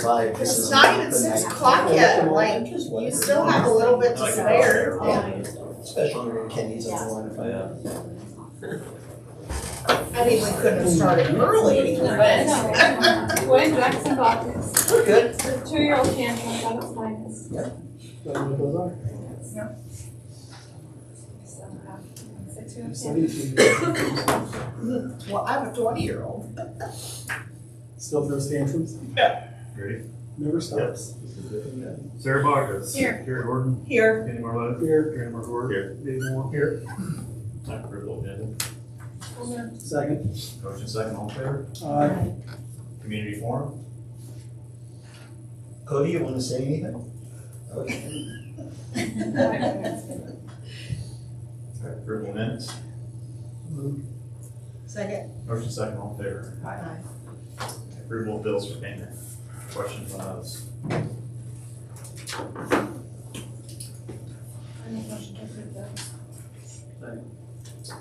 5. It's not even 6 o'clock yet, like, you still have a little bit to spare. Yeah, especially when Kenny's on the line. I mean, we couldn't have started early, but. We're in Jackson Baptist. We're good. The 2-year-old tantrum at its finest. Well, I have a 20-year-old. Still throws tantrums? Ready? Never stops. Sarah Boggess. Here. Gary Gordon. Here. Kenny Marlowe. Here. Gary Markor. Here. Dave Moore. Here. Approval of agenda. Second. Motion second, all in favor? Aye. Community forum. Cody, you want to say anything? Okay. Approval of minutes. Second. Motion second, all in favor? Aye. Approval of bills for payment. Questions on those?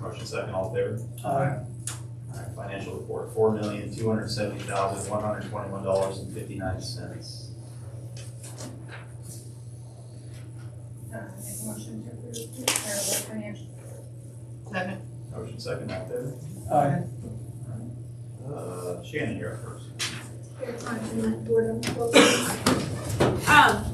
Motion second, all in favor? Aye. Alright, financial report, $4,270,121.59. Second. Motion second, all in favor? Aye. Shannon, you're up first.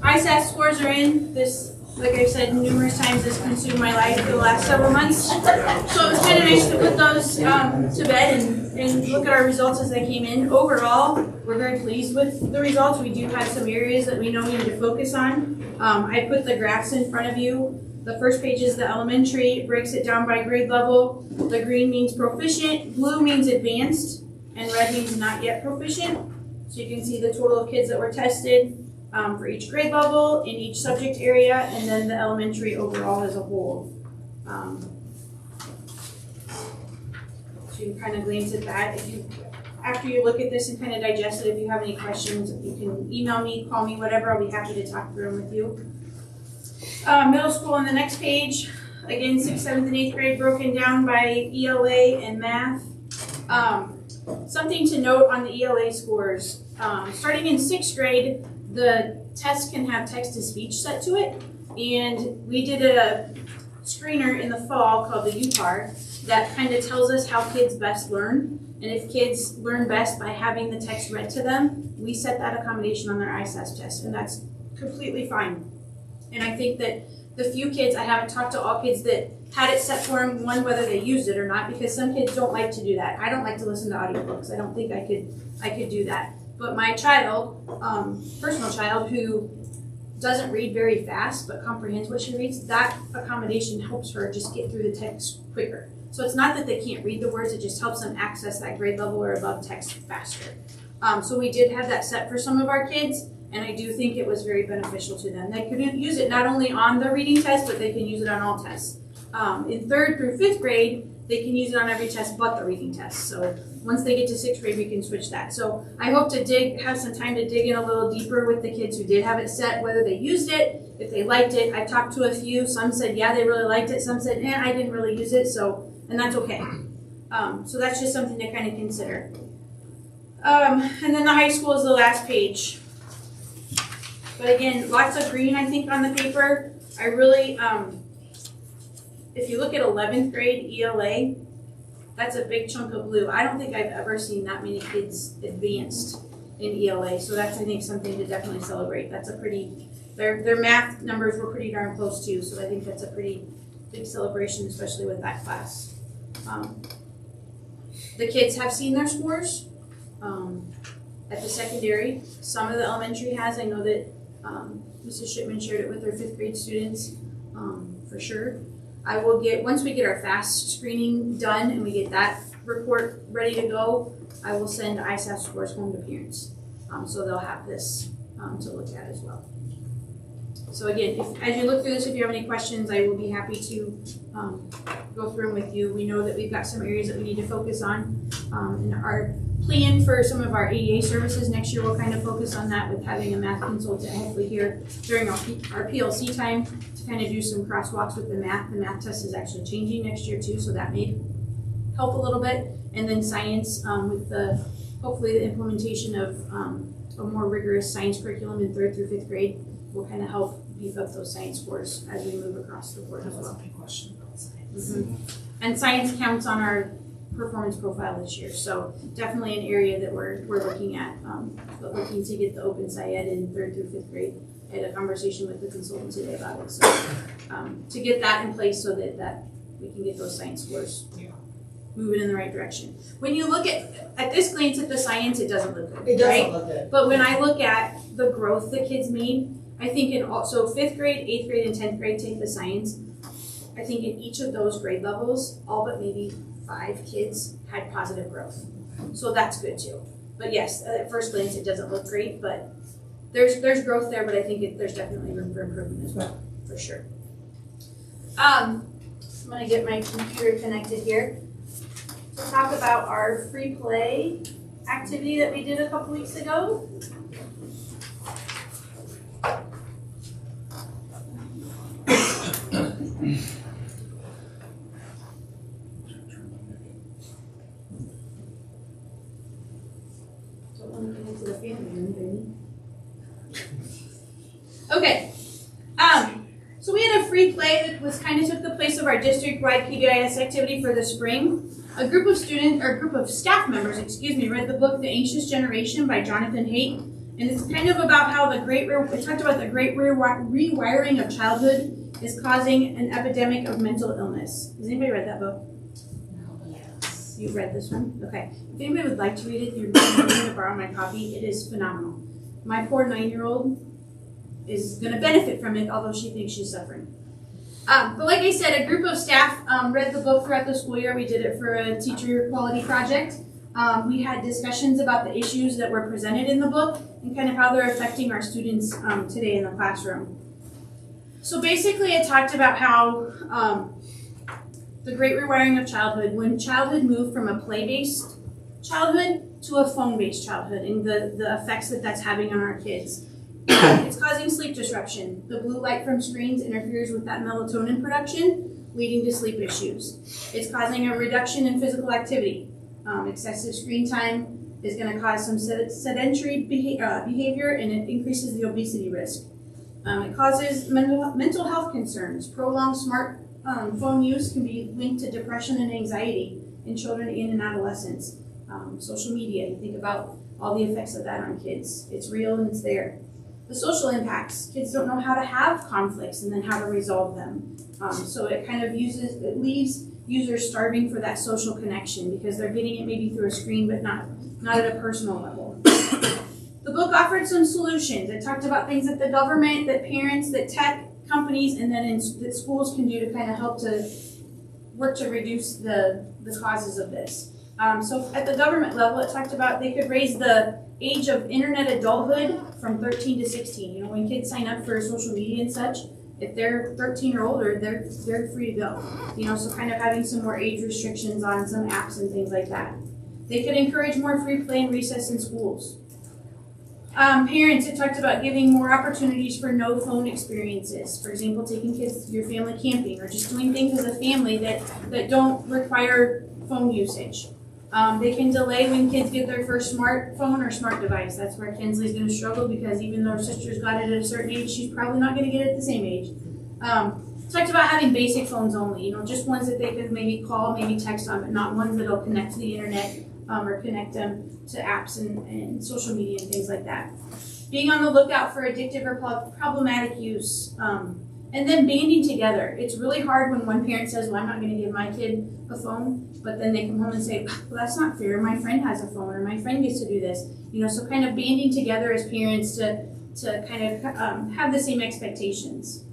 ISAT scores are in. This, like I've said numerous times, has consumed my life for the last several months. So it was kind of nice to put those to bed and look at our results as they came in. Overall, we're very pleased with the results. We do have some areas that we know we need to focus on. I put the graphs in front of you. The first page is the elementary, breaks it down by grade level. The green means proficient, blue means advanced, and red means not yet proficient. So you can see the total of kids that were tested for each grade level, in each subject area, and then the elementary overall as a whole. So you can kind of glance at that. After you look at this and kind of digest it, if you have any questions, you can email me, call me, whatever. I'll be happy to talk through them with you. Middle school on the next page. Again, 6th, 7th, and 8th grade broken down by ELA and math. Something to note on the ELA scores. Starting in 6th grade, the test can have text-to-speech set to it. And we did a screener in the fall called the UTAR that kind of tells us how kids best learn. And if kids learn best by having the text read to them, we set that accommodation on their ISAS test, and that's completely fine. And I think that the few kids, I haven't talked to all kids that had it set for them, one, whether they used it or not, because some kids don't like to do that. I don't like to listen to audiobooks. I don't think I could do that. But my child, personal child, who doesn't read very fast but comprehends what she reads, that accommodation helps her just get through the text quicker. So it's not that they can't read the words, it just helps them access that grade level or above text faster. So we did have that set for some of our kids, and I do think it was very beneficial to them. They could use it not only on the reading test, but they can use it on all tests. In 3rd through 5th grade, they can use it on every test but the reading test. So once they get to 6th grade, we can switch that. So I hope to have some time to dig in a little deeper with the kids who did have it set, whether they used it, if they liked it. I talked to a few. Some said, yeah, they really liked it. Some said, I didn't really use it. And that's okay. So that's just something to kind of consider. And then the high school is the last page. But again, lots of green, I think, on the paper. I really, if you look at 11th grade ELA, that's a big chunk of blue. I don't think I've ever seen that many kids advanced in ELA. So that's, I think, something to definitely celebrate. That's a pretty, their math numbers were pretty darn close too. So I think that's a pretty big celebration, especially with that class. The kids have seen their scores at the secondary. Some of the elementary has. I know that Mrs. Shipman shared it with her 5th grade students for sure. I will get, once we get our FAST screening done and we get that report ready to go, I will send ISAF scores home to parents. So they'll have this to look at as well. So again, as you look through this, if you have any questions, I will be happy to go through them with you. We know that we've got some areas that we need to focus on. And our plan for some of our ADA services next year will kind of focus on that with having a math consultant hopefully here during our PLC time to kind of do some crosswalks with the math. The math test is actually changing next year too, so that may help a little bit. And then science with hopefully the implementation of a more rigorous science curriculum in 3rd through 5th grade will kind of help beef up those science scores as we move across the board as well. Big question about science. And science counts on our performance profile this year, so definitely an area that we're looking at, but looking to get the open SciEd in 3rd through 5th grade. I had a conversation with the consultant today about it, so to get that in place so that we can get those science scores moving in the right direction. When you look at this glance at the science, it doesn't look good, It right? doesn't look good. But when I look at the growth that kids made, I think so 5th grade, 8th grade, and 10th grade take the science. I think in each of those grade levels, all but maybe 5 kids had positive growth. So that's good too. But yes, at first glance, it doesn't look great, but there's growth there, but I think there's definitely room for improvement as well, for sure. I'm gonna get my computer connected here to talk about our free play activity that we did a couple weeks ago. Don't want to connect to the family room, baby. Okay. So we had a free play that was kind of took the place of our district-wide PBIS activity for the spring. A group of staff members, read the book The Anxious Generation by Jonathan Haidt, and it's kind of about how it talked about the great rewiring of childhood is causing an epidemic of mental illness. Has anybody read that book? Yes. You've read this one? Okay. If anybody would like to read it, you're welcome to borrow my copy. It is phenomenal. My poor 9-year-old is going to benefit from it, although she thinks she's suffering. But like I said, a group of staff read the book throughout the school year. We did it for a teacher quality project. We had discussions about the issues that were presented in the book and kind of how they're affecting our students today in the classroom. So basically it talked about how the great rewiring of childhood, when childhood moved from a play-based childhood to a phone-based childhood, and the effects that that's having on our kids. It's causing sleep disruption. The blue light from screens interferes with that melatonin production, leading to sleep issues. It's causing a reduction in physical activity. Excessive screen time is going to cause some sedentary behavior, and it increases the obesity risk. It causes mental health concerns. Prolonged smartphone use can be linked to depression and anxiety in children and in adolescents. Social media, you think about all the effects of that on kids. It's real and it's there. The social impacts. Kids don't know how to have conflicts and then how to resolve them. So it kind of leaves users starving for that social connection because they're getting it maybe through a screen but not at a personal level. The book offered some solutions. It talked about things that the government, that parents, that tech companies, and then that schools can do to kind of help to work to reduce the causes of this. So at the government level, it talked about they could raise the age of internet adulthood from 13 to 16. You know, when kids sign up for social media and such, if they're 13 or older, they're free to go. You know, so kind of having some more age restrictions on some apps and things like that. They could encourage more free play and recess in schools. Parents, it talked about giving more opportunities for no phone experiences. For example, taking kids, your family camping, or just doing things as a family that don't require phone usage. They can delay when kids get their first smartphone or smart device. That's where Kinsley's going to struggle because even though her sister's got it at a certain age, she's probably not going to get it at the same age. Talked about having basic phones only, you know, just ones that they can maybe call, maybe text on, but not ones that'll connect to the internet or connect them to apps and social media and things like that. Being on the lookout for addictive or problematic use. And then banding together. It's really hard when one parent says, well, I'm not going to give my kid a phone, but then they come home and say, well, that's not fair. My friend has a phone, or my friend gets to do this. You know, so kind of banding together as parents to kind of have the same expectations.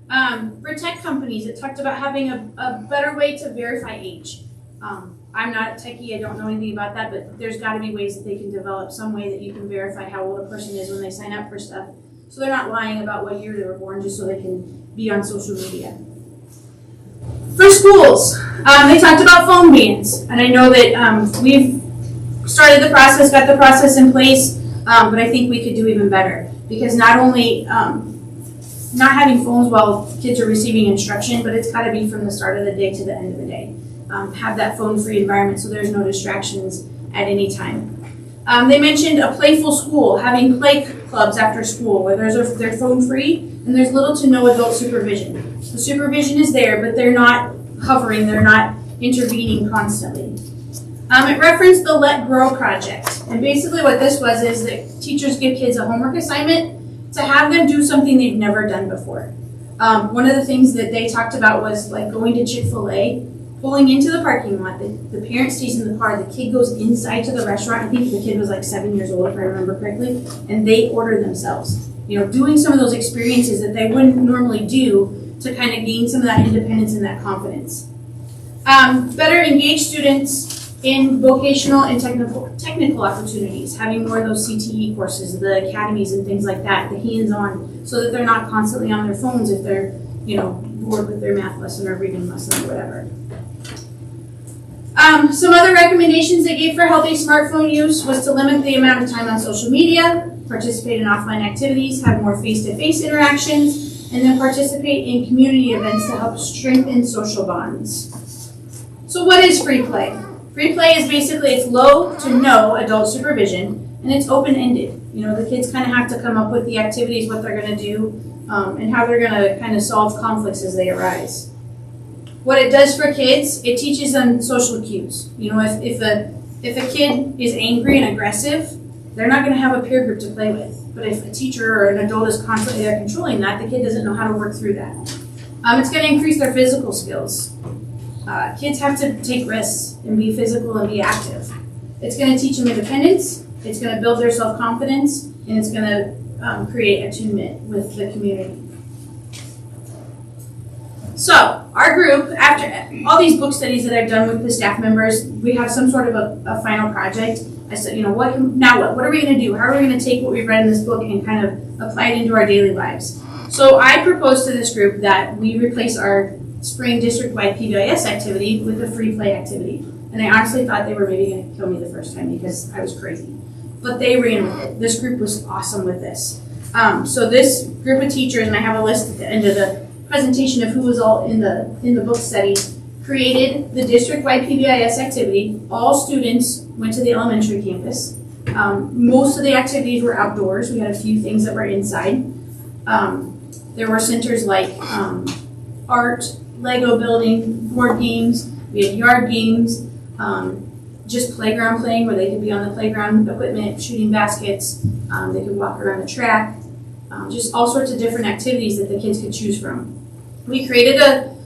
For tech companies, it talked about having a better way to verify age. I'm not a techie, I don't know anything about that, but there's got to be ways that they can develop some way that you can verify how old a person is when they sign up for stuff. So they're not lying about what year they were born just so they can be on social media. For schools, they talked about phone bans, and I know that we've started the process, got the process in place, but I think we could do even better because not only not having phones while kids are receiving instruction, but it's got to be from the start of the day to the end of the day. Have that phone-free environment so there's no distractions at any time. They mentioned a playful school, having play clubs after school where they're phone free and there's little to no adult supervision. The supervision is there, but they're not hovering, they're not intervening constantly. It referenced the Let Grow project. And basically what this was is that teachers give kids a homework assignment to have them do something they've never done before. One of the things that they talked about was like going to Chick-fil-A, pulling into the parking lot, the parent stays in the car, the kid goes inside to the restaurant, I think the kid was like 7 years old if I remember correctly, and they order themselves. Doing some of those experiences that they wouldn't normally do to kind of gain some of that independence and that confidence. Better engage students in vocational and technical opportunities, having more of those CTE courses, the academies and things like that, the hands-on, so that they're not constantly on their phones if they're, bored with their math lesson or reading lesson or whatever. Some other recommendations they gave for healthy smartphone use was to limit the amount of time on social media, participate in offline activities, have more face-to-face interactions, and then participate in community events to help strengthen social bonds. So what is free play? Free play is basically, it's low to no adult supervision, and it's open-ended. The kids kind of have to come up with the activities, what they're going to do, and how they're going to kind of solve conflicts as they arise. What it does for kids, it teaches them social cues. If a kid is angry and aggressive, they're not going to have a peer group to play with. But if a teacher or an adult is constantly there controlling that, the kid doesn't know how to work through that. It's going to increase their physical skills. Kids have to take risks and be physical and be active. It's going to teach them independence, it's going to build their self-confidence, and it's going to create attunement with the community. So, our group, after all these book studies that I've done with the staff members, we have some sort of a final project. I said, what are we going to do? How are we going to take what we've read in this book and kind of apply it into our daily lives? So I proposed to this group that we replace our spring district-wide PBIS activity with a free play activity. And I honestly thought they were maybe going to kill me the first time because I was crazy. But they ran with it. This group was awesome with this. So this group of teachers, and I have a list at the end of the presentation of who was all in the book study, created the district-wide PBIS activity. All students went to the elementary campus. Most of the activities were outdoors. We had a few things that were inside. There were centers like art, Lego building, board games. We had yard games, just playground playing where they could be on the playground equipment, shooting baskets. They could walk around the track. Just all sorts of different activities that the kids could choose from. We created a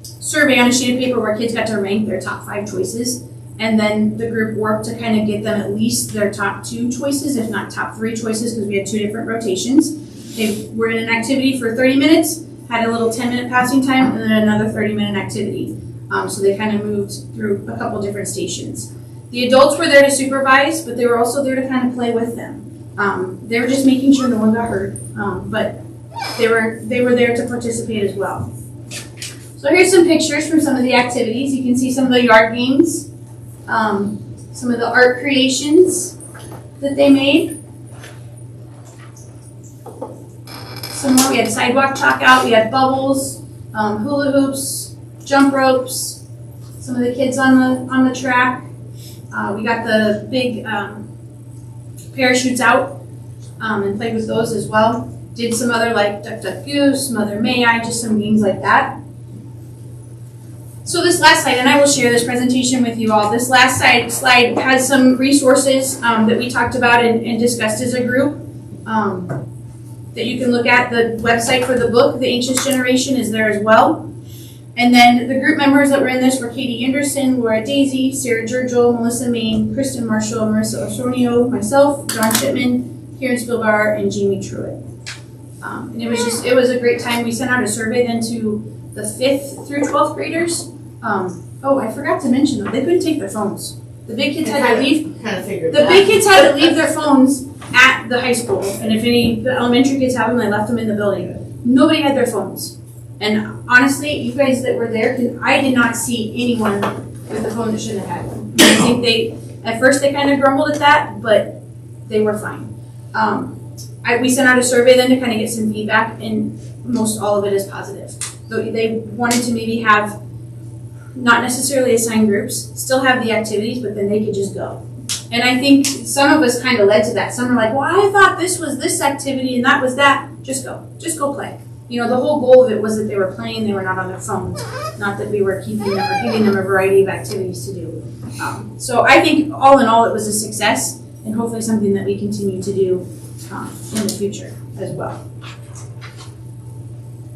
survey on a sheet of paper where kids got to rank their top 5 choices, and then the group worked to kind of get them at least their top 2 choices, if not top 3 choices, because we had 2 different rotations. They were in an activity for 30 minutes, had a little 10-minute passing time, and then another 30-minute activity. So they kind of moved through a couple different stations. The adults were there to supervise, but they were also there to kind of play with them. They were just making sure no one got hurt, but they were there to participate as well. So here's some pictures from some of the activities. You can see some of the yard games, some of the art creations that they made. Some more, we had sidewalk chalk out, we had bubbles, hula hoops, jump ropes, some of the kids on the track. We got the big parachutes out and played with those as well. Did some other like Duck Duck Goose, Mother May I, just some games like that. So this last slide, and I will share this presentation with you all, this last slide has some resources that we talked about and discussed as a group that you can look at. The website for the book, The Anxious Generation, is there as well. And then the group members that were in this were Katie Anderson, Laura Daisy, Sarah Jurgel, Melissa Main, Kristen Marshall, Marissa Osorio, myself, John Shipman, Karen Spielbauer, and Jamie Truitt. And it was a great time. We sent out a survey then to the 5th through 12th graders. I forgot to mention though, they couldn't take their phones. The big kids had to leave. Big kids had to leave their phones at the high school, and if the elementary kids have them, they left them in the building. Nobody had their phones. And honestly, you guys that were there, I did not see anyone with a phone that shouldn't have had one. I think at first they kind of grumbled at that, but they were fine. We sent out a survey then to kind of get some feedback, and most all of it is positive. They wanted to maybe have, not necessarily assigned groups, still have the activities, but then they could just go. And I think some of us kind of led to that. Some are like, well, I thought this was this activity and that was that. Just go play. You know, the whole goal of it was that they were playing, they were not on their phones, not that we were keeping them or giving them a variety of activities to do. So I think all in all, it was a success and hopefully something that we continue to do in the future as well.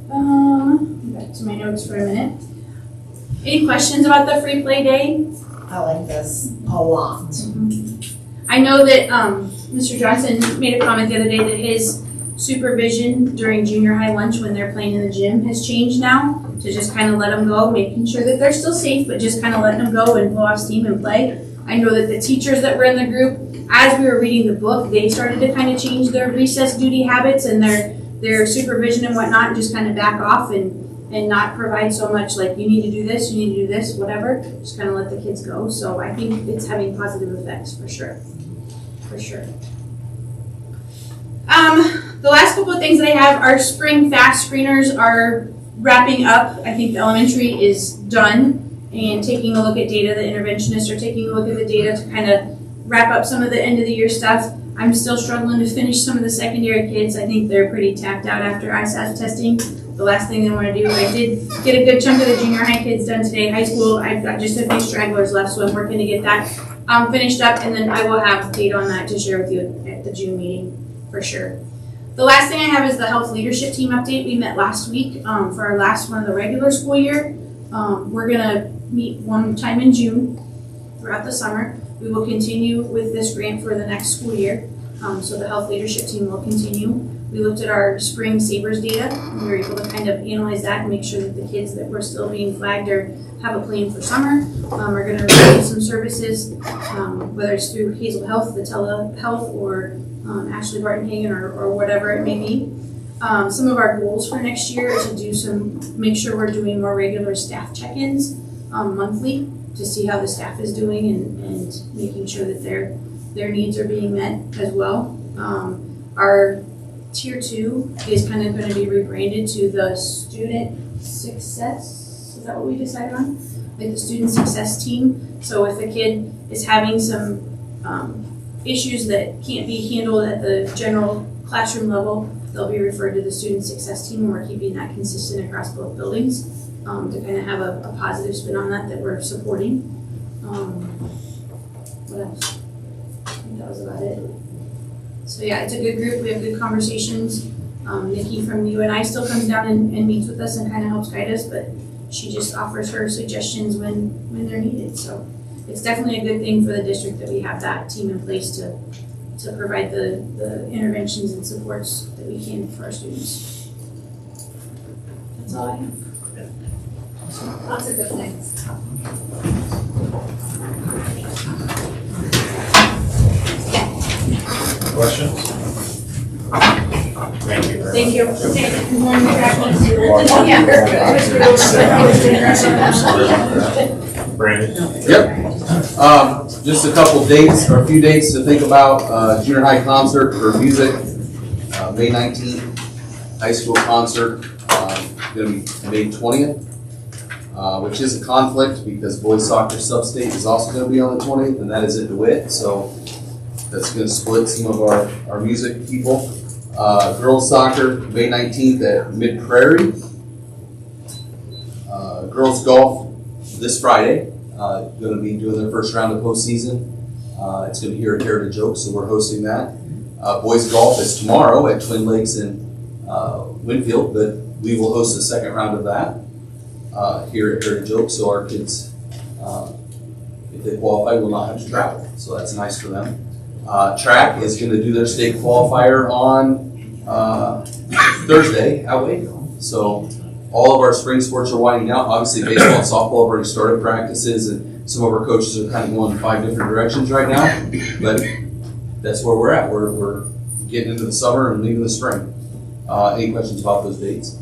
Back to my notes for a minute. Any questions about the free play day? I like this a lot. I know that Mr. Johnson made a comment the other day that his supervision during junior high lunch when they're playing in the gym has changed now to just kind of let them go, making sure that they're still safe, but just kind of letting them go and blow off steam and play. I know that the teachers that were in the group, as we were reading the book, they started to kind of change their recess duty habits and their supervision and whatnot, and just kind of back off and not provide so much like you need to do this, you need to do this, whatever. Just kind of let the kids go. So I think it's having positive effects for sure. For sure. The last couple of things that I have, our spring fast screeners are wrapping up. I think the elementary is done and taking a look at data. The interventionists are taking a look at the data to kind of wrap up some of the end of the year stuff. I'm still struggling to finish some of the secondary kids. I think they're pretty tapped out after ISAF testing. The last thing they want to do, I did get a good chunk of the junior high kids done today. High school, I've got just a few stragglers left, so I'm working to get that finished up, and then I will have data on that to share with you at the June meeting for sure. The last thing I have is the health leadership team update. We met last week for our last one of the regular school year. We're gonna meet one time in June throughout the summer. We will continue with this grant for the next school year. So the health leadership team will continue. We looked at our spring Sabres data, and we were able to kind of analyze that and make sure that the kids that were still being flagged or have a plan for summer are going to receive some services, whether it's through Hazel Health, the telehealth, or Ashley Barton-Hagen, or whatever it may be. Some of our goals for next year is to make sure we're doing more regular staff check-ins monthly to see how the staff is doing and making sure that their needs are being met as well. Our Tier 2 is kind of going to be rebranded to the Student Success. Is that what we decided on? Like the Student Success Team. So if a kid is having some issues that can't be handled at the general classroom level, they'll be referred to the Student Success Team, and we're keeping that consistent across both buildings to kind of have a positive spin on that we're supporting. What else? I think that was about it. So yeah, it's a good group. We have good conversations. Nikki from UNI still comes down and meets with us and kind of helps guide us, but she just offers her suggestions when they're needed. So it's definitely a good thing for the district that we have that team in place to provide the interventions and supports that we can for our students. That's all I have. Lots of good things. Questions? Thank you. Thank you. Good morning, Brandon? Yep. Just a couple dates, or a few dates to think about. Junior high concert for music, May 19th. High school concert, going to be May 20th, which is a conflict because boys soccer sub-state is also going to be on the 20th, and that is at DeWitt. So that's going to split some of our music people. Girls soccer, May 19th at Mid-Prairie. Girls golf this Friday, going to be doing their first round of postseason. It's going to be here at Heritage Oaks, so we're hosting that. Boys golf is tomorrow at Twin Lakes in Winfield, but we will host the second round of that here at Heritage Oaks, so our kids, if they qualify, will not have to travel. So that's nice for them. Track is going to do their state qualifier on Thursday at Wapello. So all of our spring sports are winding down. Obviously, baseball and softball have already started practices, and some of our coaches are kind of going in 5 different directions right now. But that's where we're at. We're getting into the summer and leaving the spring. Any questions about those dates?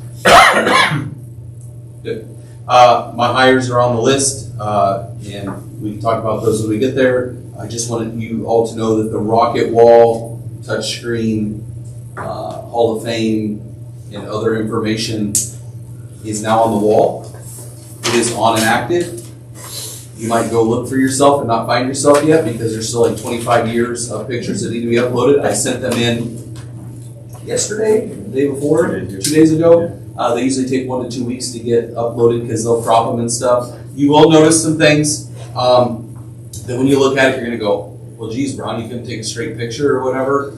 Good. My hires are on the list, and we can talk about those when we get there. I just wanted you all to know that the Rocket Wall, touchscreen, Hall of Fame, and other information is now on the wall. It is on and active. You might go look for yourself and not find yourself yet because there's still like 25 years of pictures that need to be uploaded. I sent them in yesterday, the day before, 2 days ago. They usually take 1 to 2 weeks to get uploaded because they'll crop them and stuff. You will notice some things that when you look at it, you're gonna go, well, geez, Brown, you couldn't take a straight picture or whatever.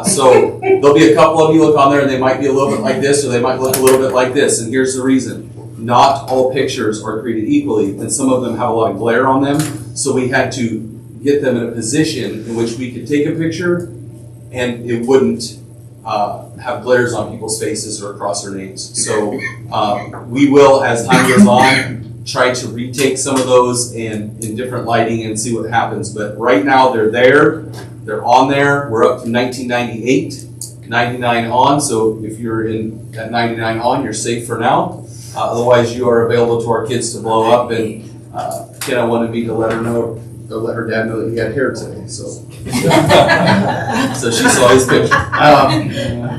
So there'll be a couple of you look on there and they might be a little bit like this or they might look a little bit like this. And here's the reason. Not all pictures are created equally, and some of them have a lot of glare on them. So we had to get them in a position in which we could take a picture and it wouldn't have glares on people's faces or across their names. So we will, as time goes on, try to retake some of those in different lighting and see what happens. But right now they're there, they're on there. We're up to 1998, 99 on. So if you're in at 99 on, you're safe for now. Otherwise, you are available to our kids to blow up. And Kenna wanted me to let her know, or let her dad know that he had hair today. So, so she saw his picture.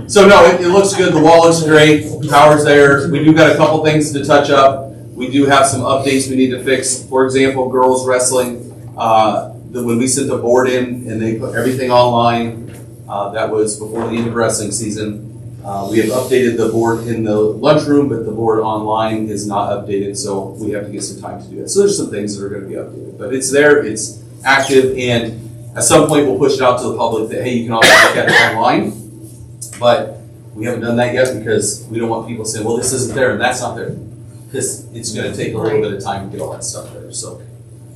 So no, it looks good. The wall looks great. Power's there. We do got a couple things to touch up. We do have some updates we need to fix. For example, girls wrestling. When we sent the board in and they put everything online, that was before the end of wrestling season. We have updated the board in the lunchroom, but the board online is not updated, so we have to get some time to do that. So there's some things that are going to be updated, but it's there, it's active, and at some point we'll push it out to the public that, hey, you can also look at it online, but we haven't done that yet because we don't want people saying, well, this isn't there and that's not there, because it's going to take a little bit of time to get all that stuff there. So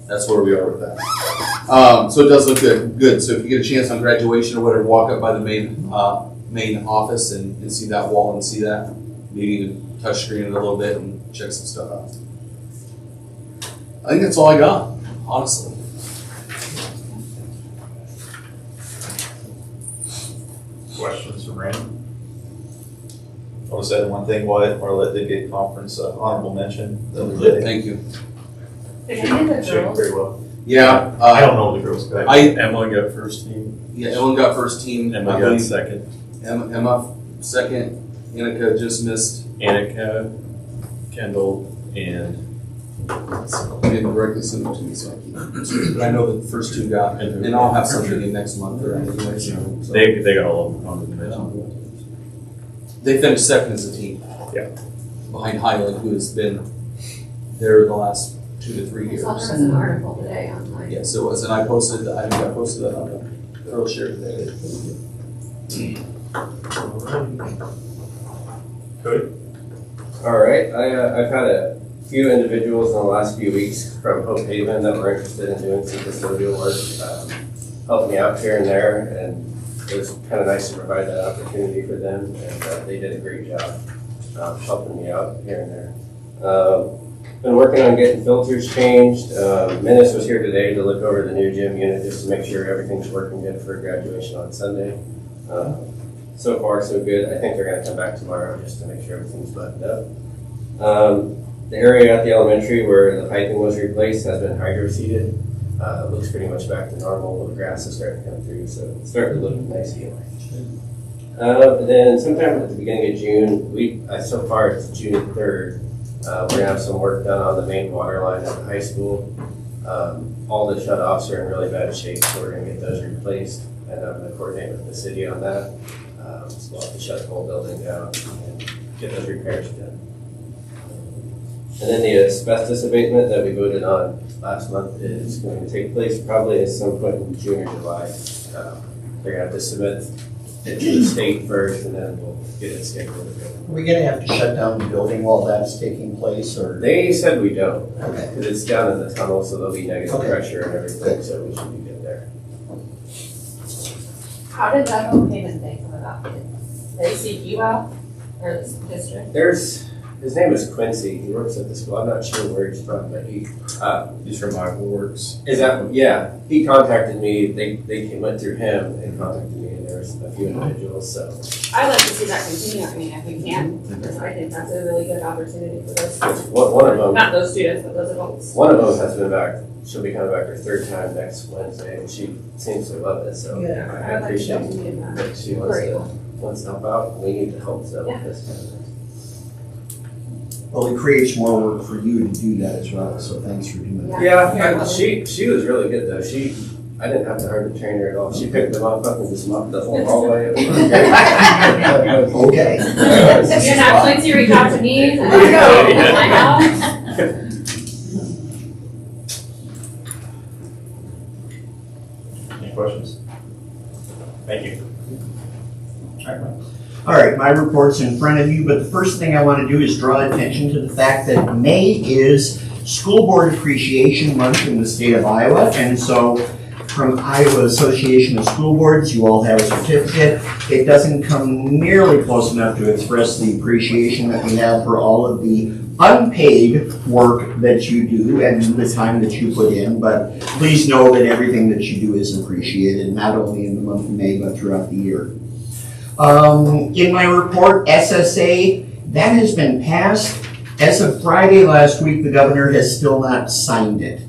that's where we are with that. So it does look good. So if you get a chance on graduation or whatever, walk up by the main office and see that wall and see that. Maybe even touch screen it a little bit and check some stuff out. I think that's all I got, honestly. Questions from Randy? I want to say one thing, Wyatt, Marlette did get conference honorable mention the other day. Thank you. Did any of the Showed girls? pretty well. Yeah. I don't know the girls. Emma got first team. Yeah, Ellen got first team. Emma I got believe. second. Emma second. Annika just missed. Annika, Kendall, and They didn't directly send it to me, so I keep it. But I know the first two got, and I'll have something in next month or anyway. So they got all of them on the division. They finished second as a team. Yeah. Behind Highland, who has been there the last 2 to 3 I years. saw there was an article today online. Yes, it was, and I posted that on the Earl share today. Cody? All right, I've had a few individuals in the last few weeks from Hope Haven that were interested in doing some custodial work, helping me out here and there, and it was kind of nice to provide that opportunity for them, and they did a great job helping me out here and there. Been working on getting filters changed. Menace was here today to look over the new gym unit just to make sure everything's working good for graduation on Sunday. So far, so good. I think they're going to come back tomorrow just to make sure everything's buttoned up. The area at the elementary where the piping was replaced has been hydro seeded. It looks pretty much back to normal. The grass is starting to come through, so it's starting to look nice again. Then sometime at the beginning of June, so far it's June 3rd, we're going to have some work done on the main water line at the high school. All the shutoffs are in really bad shape, so we're going to get those replaced, and I'm going to coordinate with the city on that. We'll have to shut the whole building down and get those repairs done. And then the asbestos abatement that we voted on last month is going to take place probably at some point in June or July. They're going to have to submit it to the state first, and then we'll get it scheduled. Are we gonna have to shut down the building while that's taking place, or? They said we don't, Okay. because it's down in the tunnel, so there'll be negative Okay. pressure and everything, so we should be good there. How did that whole payment thing come about? Did they seek you out or this district? His name is Quincy. He works at the school. I'm not sure where he's from, but He's from Iowa Works. yeah, he contacted me. They went through him and contacted me, and there was a few individuals, so. I'd like to see that continue, I mean, if we can, because I think that's a really good opportunity for those, One of them, not those students, but those adults. One of them has been back. She'll be coming back her third time next Wednesday, and she seems to love it. So Yeah, I I'd like to appreciate continue that. that she Great. wants to help out. We need the help, so Yeah. this time. Well, it creates more work for you to do that as well, so thanks for doing that. Yeah, she was really good though. I didn't have to hardly train her at all. She picked them up and just mopped the whole hallway. Okay. You're not going to reach out to me? No. My house? Any questions? Thank you. All right, Mike. All right, my report's in front of you, but the first thing I want to do is draw attention to the fact that May is School Board Appreciation Month in the state of Iowa, and so from Iowa Association of School Boards, you all have a certificate. It doesn't come nearly close enough to express the appreciation that we have for all of the unpaid work that you do and the time that you put in, but please know that everything that you do is appreciated, not only in the month of May, but throughout the year. In my report, SSA, that has been passed. As of Friday last week, the governor has still not signed it.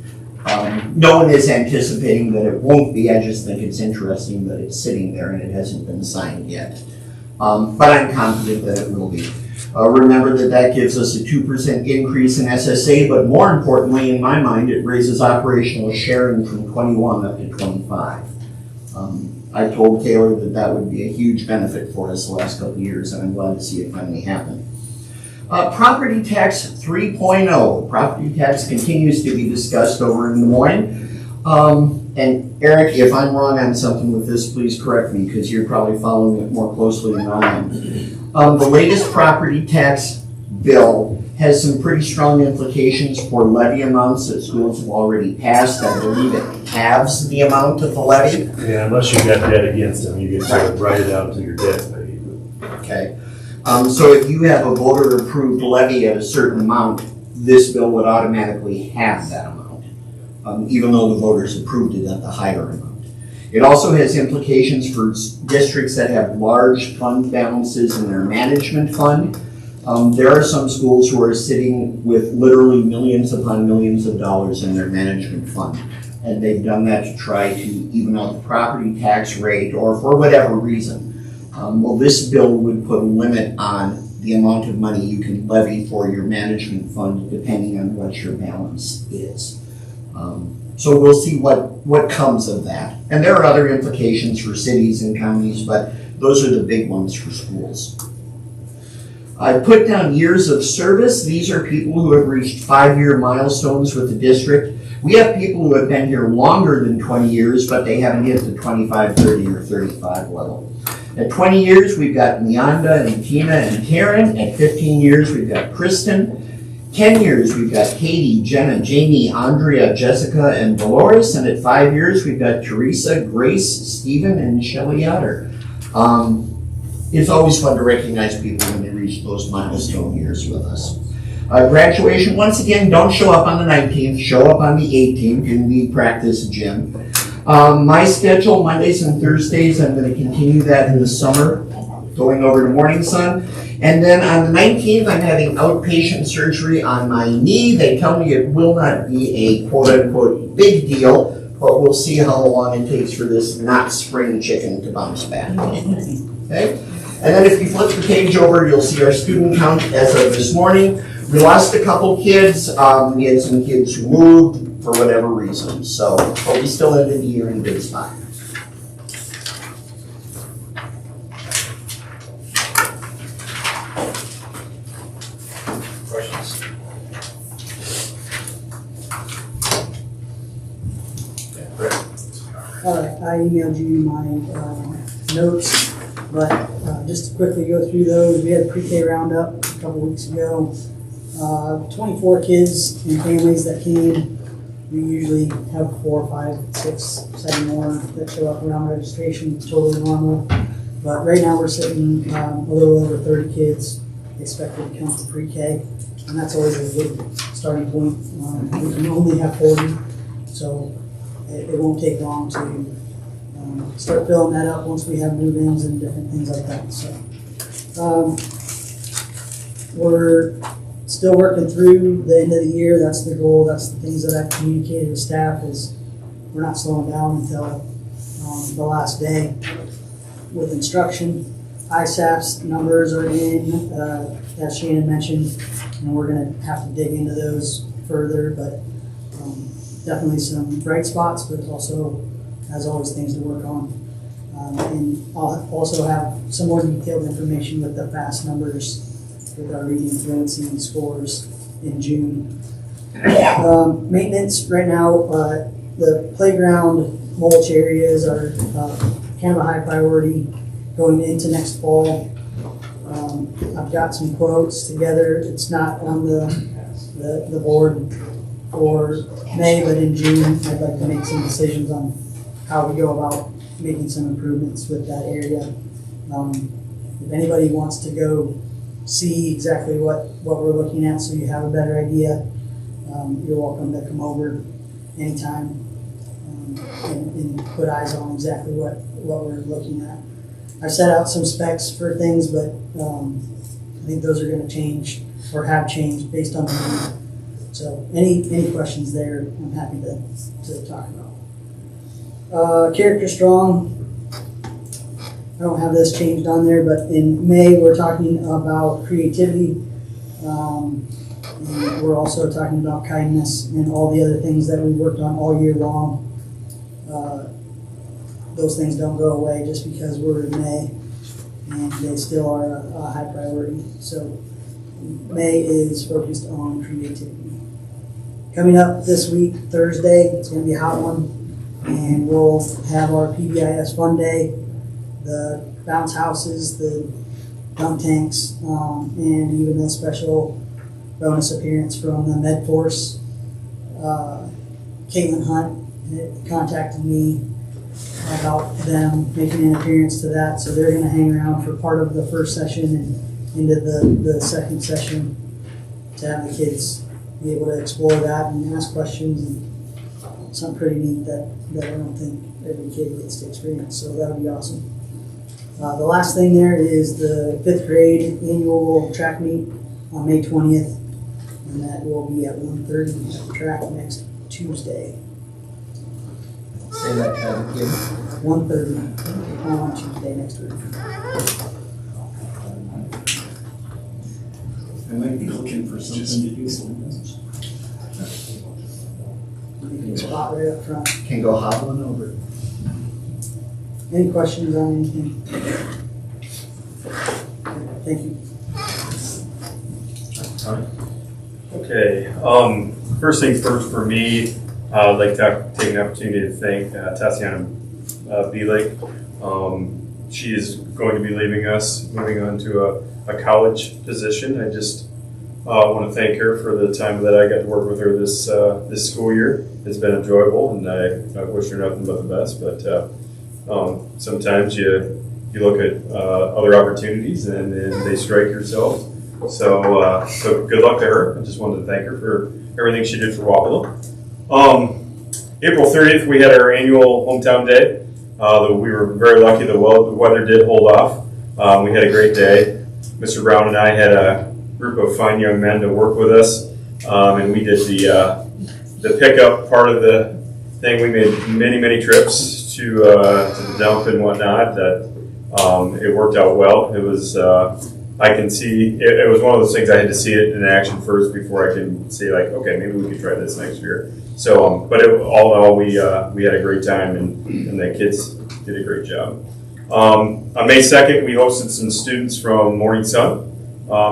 No one is anticipating that it won't be. I just think it's interesting that it's sitting there and it hasn't been signed yet. But I'm confident that it will be. Remember that gives us a 2% increase in SSA, but more importantly, in my mind, it raises operational sharing from 21 up to 25. I told Taylor that would be a huge benefit for us the last couple of years, and I'm glad to see it finally happen. Property tax 3.0. Property tax continues to be discussed over in Des Moines. And Eric, if I'm wrong on something with this, please correct me, because you're probably following it more closely than I am. The latest property tax bill has some pretty strong implications for levy amounts that schools have already passed. I believe it halves the amount of the levy. Yeah, unless you got debt against them, you get to write it out to your debt paid. Okay. So if you have a voter-approved levy at a certain amount, this bill would automatically have that amount, even though the voters approved it at the higher amount. It also has implications for districts that have large fund balances in their management fund. There are some schools who are sitting with literally millions upon millions of dollars in their management fund. And they've done that to try to even out the property tax rate or for whatever reason. Well, this bill would put a limit on the amount of money you can levy for your management fund depending on what your balance is. So we'll see what comes of that. And there are other implications for cities and counties, but those are the big ones for schools. I put down years of service. These are people who have reached 5-year milestones with the district. We have people who have been here longer than 20 years, but they haven't hit the 25, 30, or 35 level. At 20 years, we've got Meonda and Tina and Karen. At 15 years, we've got Kristen. 10 years, we've got Katie, Jenna, Jamie, Andrea, Jessica, and Dolores. And at 5 years, we've got Teresa, Grace, Stephen, and Shelley Yoder. It's always fun to recognize people when they reach those milestone years with us. Graduation, once again, don't show up on the 19th, show up on the 18th in the practice gym. My schedule, Mondays and Thursdays, I'm going to continue that in the summer, going over to Morning Sun. And then on the 19th, I'm having outpatient surgery on my knee. They tell me it will not be a quote-unquote big deal, but we'll see how long it takes for this not spring chicken to bounce back. Okay? And then if you flip the page over, you'll see our student count as of this morning. We lost a couple kids. We had some kids who moved for whatever reason. So, but we still ended the year in good spot. Questions? Yeah, Rick. I emailed you my notes, but just to quickly go through those, we had a pre-K roundup a couple weeks ago. 24 kids and families that came. We usually have 4, 5, 6, 7 more that show up around registration, totally normal. But right now we're sitting a little over 30 kids expected to come to pre-K, and that's always a good starting point. We can only have 40, so it won't take long to start filling that up once we have move-ins and different things like that. So we're still working through the end of the year. That's the goal. That's the things that I've communicated with staff is we're not slowing down until the last day with instruction. ISAP's numbers are in, as Shannon mentioned, and we're gonna have to dig into those further, but definitely some bright spots, but also, as always, things to work on. And I'll also have some more detailed information with the FAST numbers with our reading fluency and scores in June. Maintenance right now, the playground mulch areas are kind of a high priority going into next fall. I've got some quotes together. It's not on the board for May, but in June, I'd like to make some decisions on how we go about making some improvements with that area. If anybody wants to go see exactly what we're looking at so you have a better idea, you're welcome to come over anytime and put eyes on exactly what we're looking at. I've set out some specs for things, but I think those are going to change or have changed based on the need. So any questions there, I'm happy to talk about. Character Strong. I don't have this changed on there, but in May we're talking about creativity. And we're also talking about kindness and all the other things that we worked on all year long. Those things don't go away just because we're in May, and they still are a high priority. So May is focused on creativity. Coming up this week, Thursday, it's going to be a hot one, and we'll have our PBIS Fun Day, the bounce houses, the dunk tanks, and even a special bonus appearance from the Med Force. Caitlin Hunt contacted me about them making an appearance to that, so they're going to hang around for part of the first session and into the second session to have the kids be able to explore that and ask questions, and something pretty neat that I don't think every kid gets to experience, so that would be awesome. The last thing there is the 5th grade annual track meet on May 20th, and that will be at 1:30 at the track next Tuesday. Say that again. 1:30 on Tuesday next week. I might be looking for something to do. You can spot right up front. Can go hobbling over. Any questions on anything? Thank you. Okay, first things first for me, I'd like to take an opportunity to thank Tatiana Bielek. She is going to be leaving us, moving on to a college position. I just want to thank her for the time that I got to work with her this school year. It's been enjoyable, and I wish her nothing but the best. But sometimes you look at other opportunities and they strike yourself. So good luck to her. I just wanted to thank her for everything she did for Wapello. April 30th, we had our annual hometown day. We were very lucky. The weather did hold off. We had a great day. Mr. Brown and I had a group of fine young men to work with us, and we did the pickup part of the thing. We made many trips to the dump and whatnot. That it worked out well. It was. I can see it was one of those things I had to see it in action first before I can say like, okay, maybe we could try this next year. So, but all in all, we had a great time, and the kids did a great job. On May 2nd, we hosted some students from Morning Sun.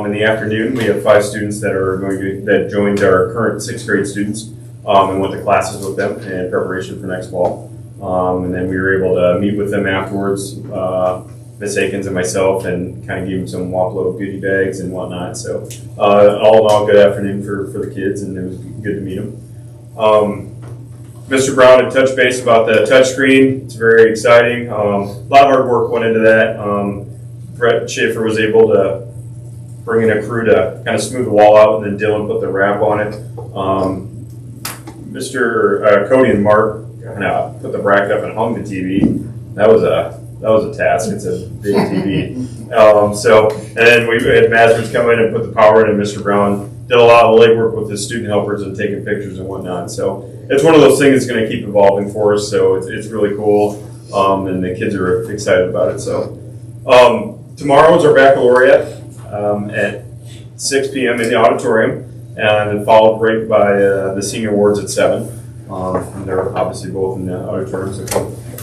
In the afternoon, we have 5 students that joined our current 6th grade students and went to classes with them in preparation for next fall. And then we were able to meet with them afterwards. Miss Akins and myself, and kind of gave them some Wapello goodie bags and whatnot. So all in all, good afternoon for the kids, and it was good to meet them. Mr. Brown had touched base about the touchscreen. It's very exciting. A lot of hard work went into that. Brett Schaefer was able to bring in a crew to kind of smooth the wall out, and then Dylan put the wrap on it. Mr. Cody and Mark kind of put the bracket up and hung the TV. That was a task. It's a big TV. And then we had Mazur's come in and put the power in, and Mr. Brown did a lot of legwork with his student helpers and taking pictures and whatnot. So it's one of those things that's going to keep evolving for us. So it's really cool, and the kids are excited about it. So Tomorrow is our baccalaureate at 6 p.m. in the auditorium, and then followed right by the senior awards at 7. And they're obviously both in the auditorium, so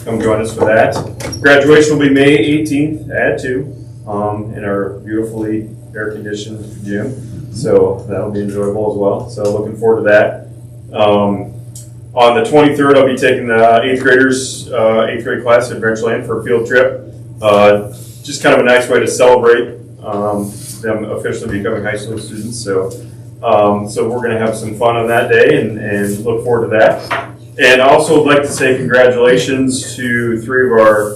come join us for that. Graduation will be May 18th at 2 in our beautifully air-conditioned gym, so that'll be enjoyable as well. So looking forward to that. On the 23rd, I'll be taking the 8th graders, 8th grade class at Adventureland for a field trip. Just kind of a nice way to celebrate them officially becoming high school students. So we're going to have some fun on that day and look forward to that. And I also would like to say congratulations to 3 of our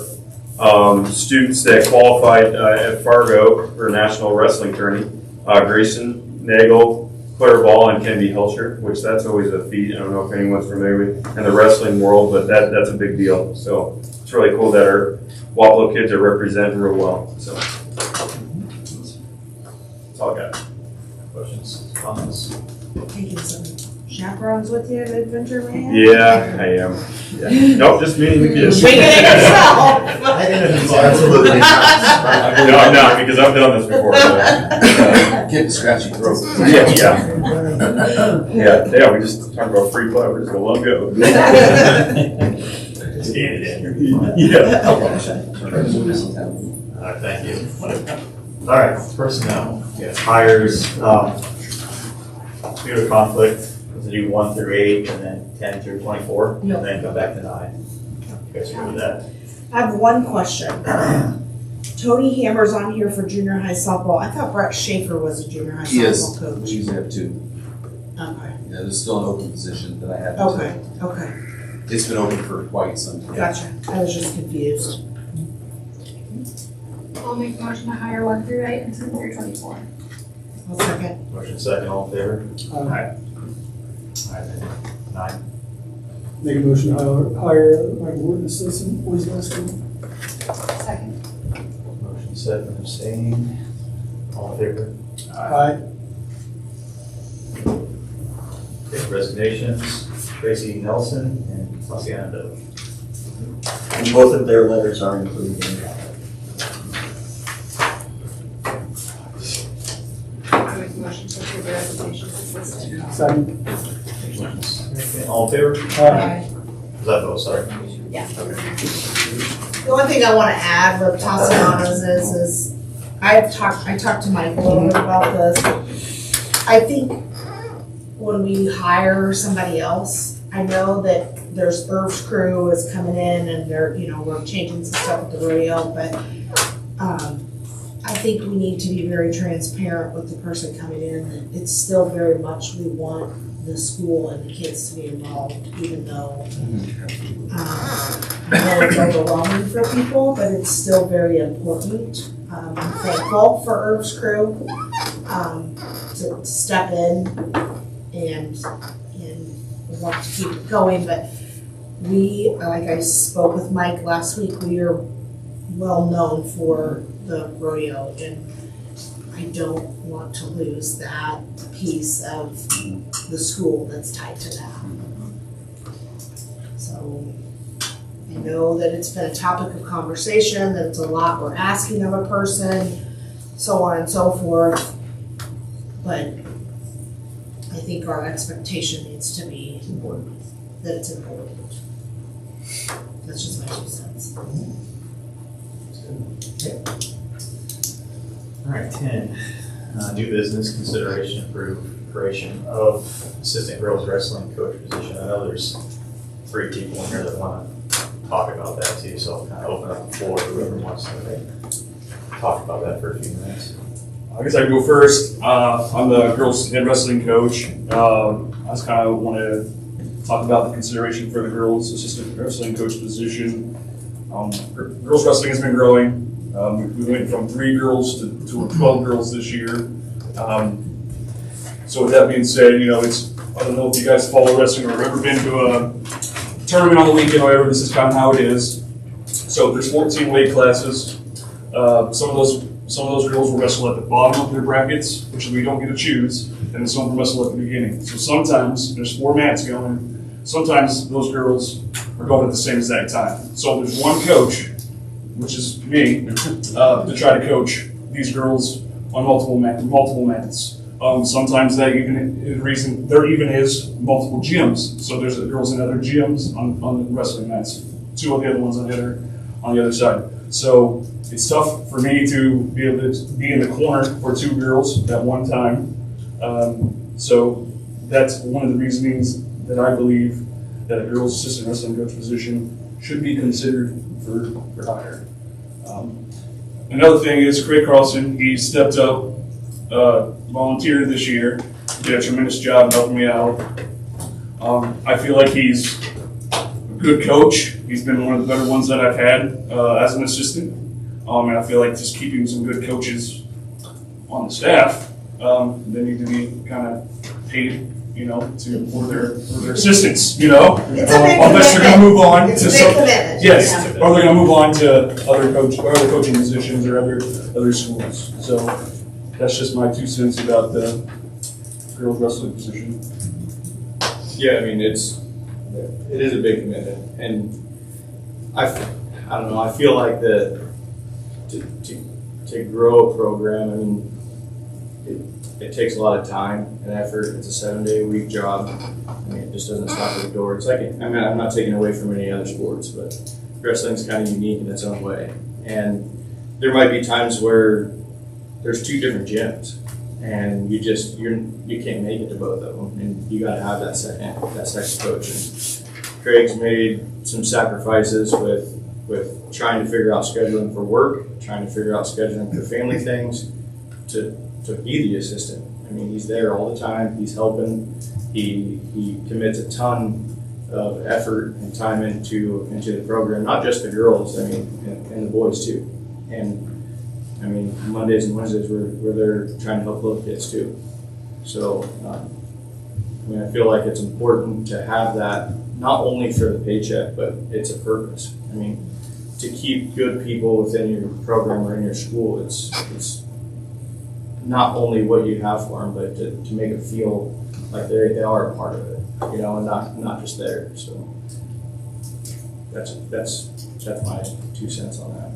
students that qualified at Fargo for a national wrestling tourney. Grayson Nagel, Claire Ball, and Kennedy Hilscher, which that's always a feat. I don't know if anyone's familiar with in the wrestling world, but that's a big deal. So it's really cool that our Wapello kids are representing real well. So that's all I got. Questions, comments? Taking some chaperones with you to Adventureland? Yeah, I am. Yeah. Nope, just me and the kids. Making it yourself. I didn't know. Absolutely not. No, I'm not, because I've done this before. So. Get the scratchy throat. Yeah. Yeah, we just talked about free play, we're just gonna let them go. Just get it in. Yeah. All right, thank you. All right, personnel, yes, hires, due to conflict, to do 1 through 8 and then 10 through 24, Yep. and then come back to 9. You guys agree with that? I have one question. Tony Hammer's on here for junior high softball. I thought Brett Schaefer was a junior high He is. softball coach. We usually have 2. Okay, Yeah, there's still an open position that I have. okay. It's been open for quite some time. Gotcha. I was just confused. I'll make a motion to hire 1 through 8 and 2 through 24. I'll second. Motion second, all in favor? Uh, All right, then, 9. Make a motion to hire like board assistant, what is that? Second. Motion second, abstaining, all in favor? Aye. Okay, resignations, Tracy Nelson and Tatiana Doe. And both of their letters are included in that. I make a motion to approve the resignations as listed. Second. Okay, all in favor? Aye. Was that vote, sorry? Yeah. The only thing I want to add with Tatiana's is I talked to Mike a little bit about this. I think when we hire somebody else, I know that there's Irv's crew is coming in and we're changing some stuff at the rodeo, but I think we need to be very transparent with the person coming in. It's still very much we want the school and the kids to be involved, even though I know it's overwhelming for people, but it's still very important. I'm thankful for Irv's crew to step in and want to keep it going, but we, like I spoke with Mike last week, we are well known for the rodeo, and I don't want to lose that piece of the school that's tied to that. So I know that it's been a topic of conversation, that it's a lot we're asking of a person, so on and so forth, but I think our expectation needs to be that it's important. That's just my 2 cents. All right, 10, new business consideration approve creation of assistant girls wrestling coach position. I know there's 3 people in here that want to talk about that too, so I'll kind of open up the floor to whoever wants to talk about that for a few minutes. I guess I can go first. I'm the girls head wrestling coach. I just kind of want to talk about the consideration for the girls assistant wrestling coach position. Girls wrestling has been growing. We went from 3 girls to 12 girls this year. So with that being said, I don't know if you guys follow wrestling or have ever been to a tournament on the weekend or whatever. This is kind of how it is. So there's 14 weight classes. Some of those girls will wrestle at the bottom of their brackets, which we don't get to choose, and then some will wrestle at the beginning. So sometimes there's 4 mats going. Sometimes those girls are going at the same exact time. So there's one coach which is me, to try to coach these girls on multiple mats. Sometimes that there even is multiple gyms. So there's girls in other gyms on the wrestling mats. Two of the other ones on the other side. So it's tough for me to be able to be in the corner for two girls at one time. So that's one of the reasonings that I believe that a girls' assistant wrestling coach position should be considered for hire. Another thing is Craig Carlson. He stepped up, volunteered this year, did a tremendous job helping me out. I feel like he's a good coach. He's been one of the better ones that I've had as an assistant. And I feel like just keeping some good coaches on the staff, they need to be kind of paid, for their assistants, It's a big unless they're going to move on It's to a big some. commitment. Yes, or they're going to move on to other coaching positions or other schools. So that's just my 2 cents about the girls wrestling position. Yeah, I mean, it is a big commitment, and I don't know, I feel like to grow a program, I mean, it takes a lot of time and effort. It's a 7-day-a-week job. I mean, it just doesn't stop at the door. It's like, I mean, I'm not taking away from any other sports, but wrestling's kind of unique in its own way. And there might be times where there's 2 different gyms, and you can't make it to both of them, and you got to have that second coach. And Craig's made some sacrifices with trying to figure out scheduling for work, trying to figure out scheduling for family things, to be the assistant. I mean, he's there all the time. He's helping. He commits a ton of effort and time into the program, not just the girls. I mean, and the boys too. And I mean, Mondays and Wednesdays we're there trying to help little kids too. So I mean, I feel like it's important to have that not only for the paycheck, but it's a purpose. I mean, to keep good people within your program or in your school, it's not only what you have for them, but to make them feel like they are a part of it, and not just there. So that's my 2 cents on that.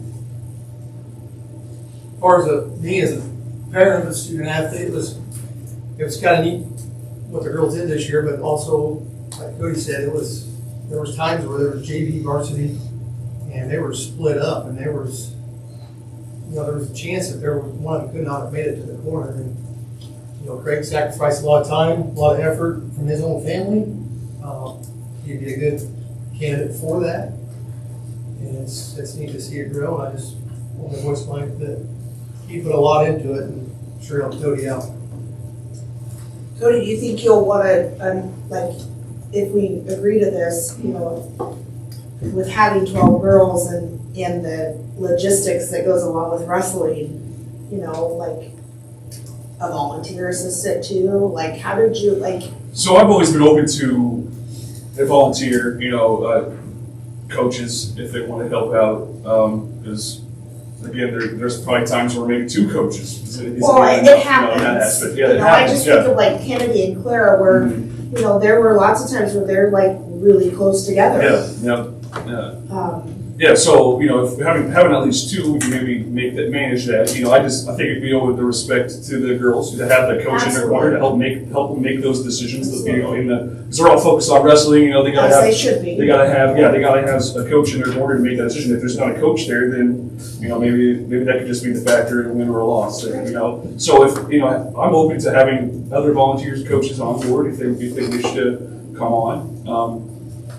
As far as me as a parent of a student athlete, it was kind of neat what the girls did this year, but also, like Cody said, there was times where there was JV varsity, and they were split up, and there was a chance that one could not have made it to the corner. And Craig sacrificed a lot of time, a lot of effort from his own family. He'd be a good candidate for that, and it's neat to see it grow. And I just want to voice that he put a lot into it, and sure helped Cody out. Cody, do you think you'll want to, if we agree to this, with having 12 girls and the logistics that goes along with wrestling, like a volunteer assistant too? Like, how did you, So I've always been open to a volunteer, coaches if they want to help out, because again, there's probably times where maybe 2 coaches. Well, it happens. In that aspect. Yeah, it I happens, just think of like Kennedy and Clara where, there were lots of times where they're like really close together. Yeah, so, if having at least 2, we can maybe manage that. I think it'd be over the respect to the girls to have the coach in their corner to help them make those decisions. Because they're all focused on wrestling. They gotta have. They should be. They gotta have a coach in their corner to make that decision. If there's not a coach there, then maybe that could just be the factor in a win or a loss. So if I'm open to having other volunteers, coaches on board if they wish to come on.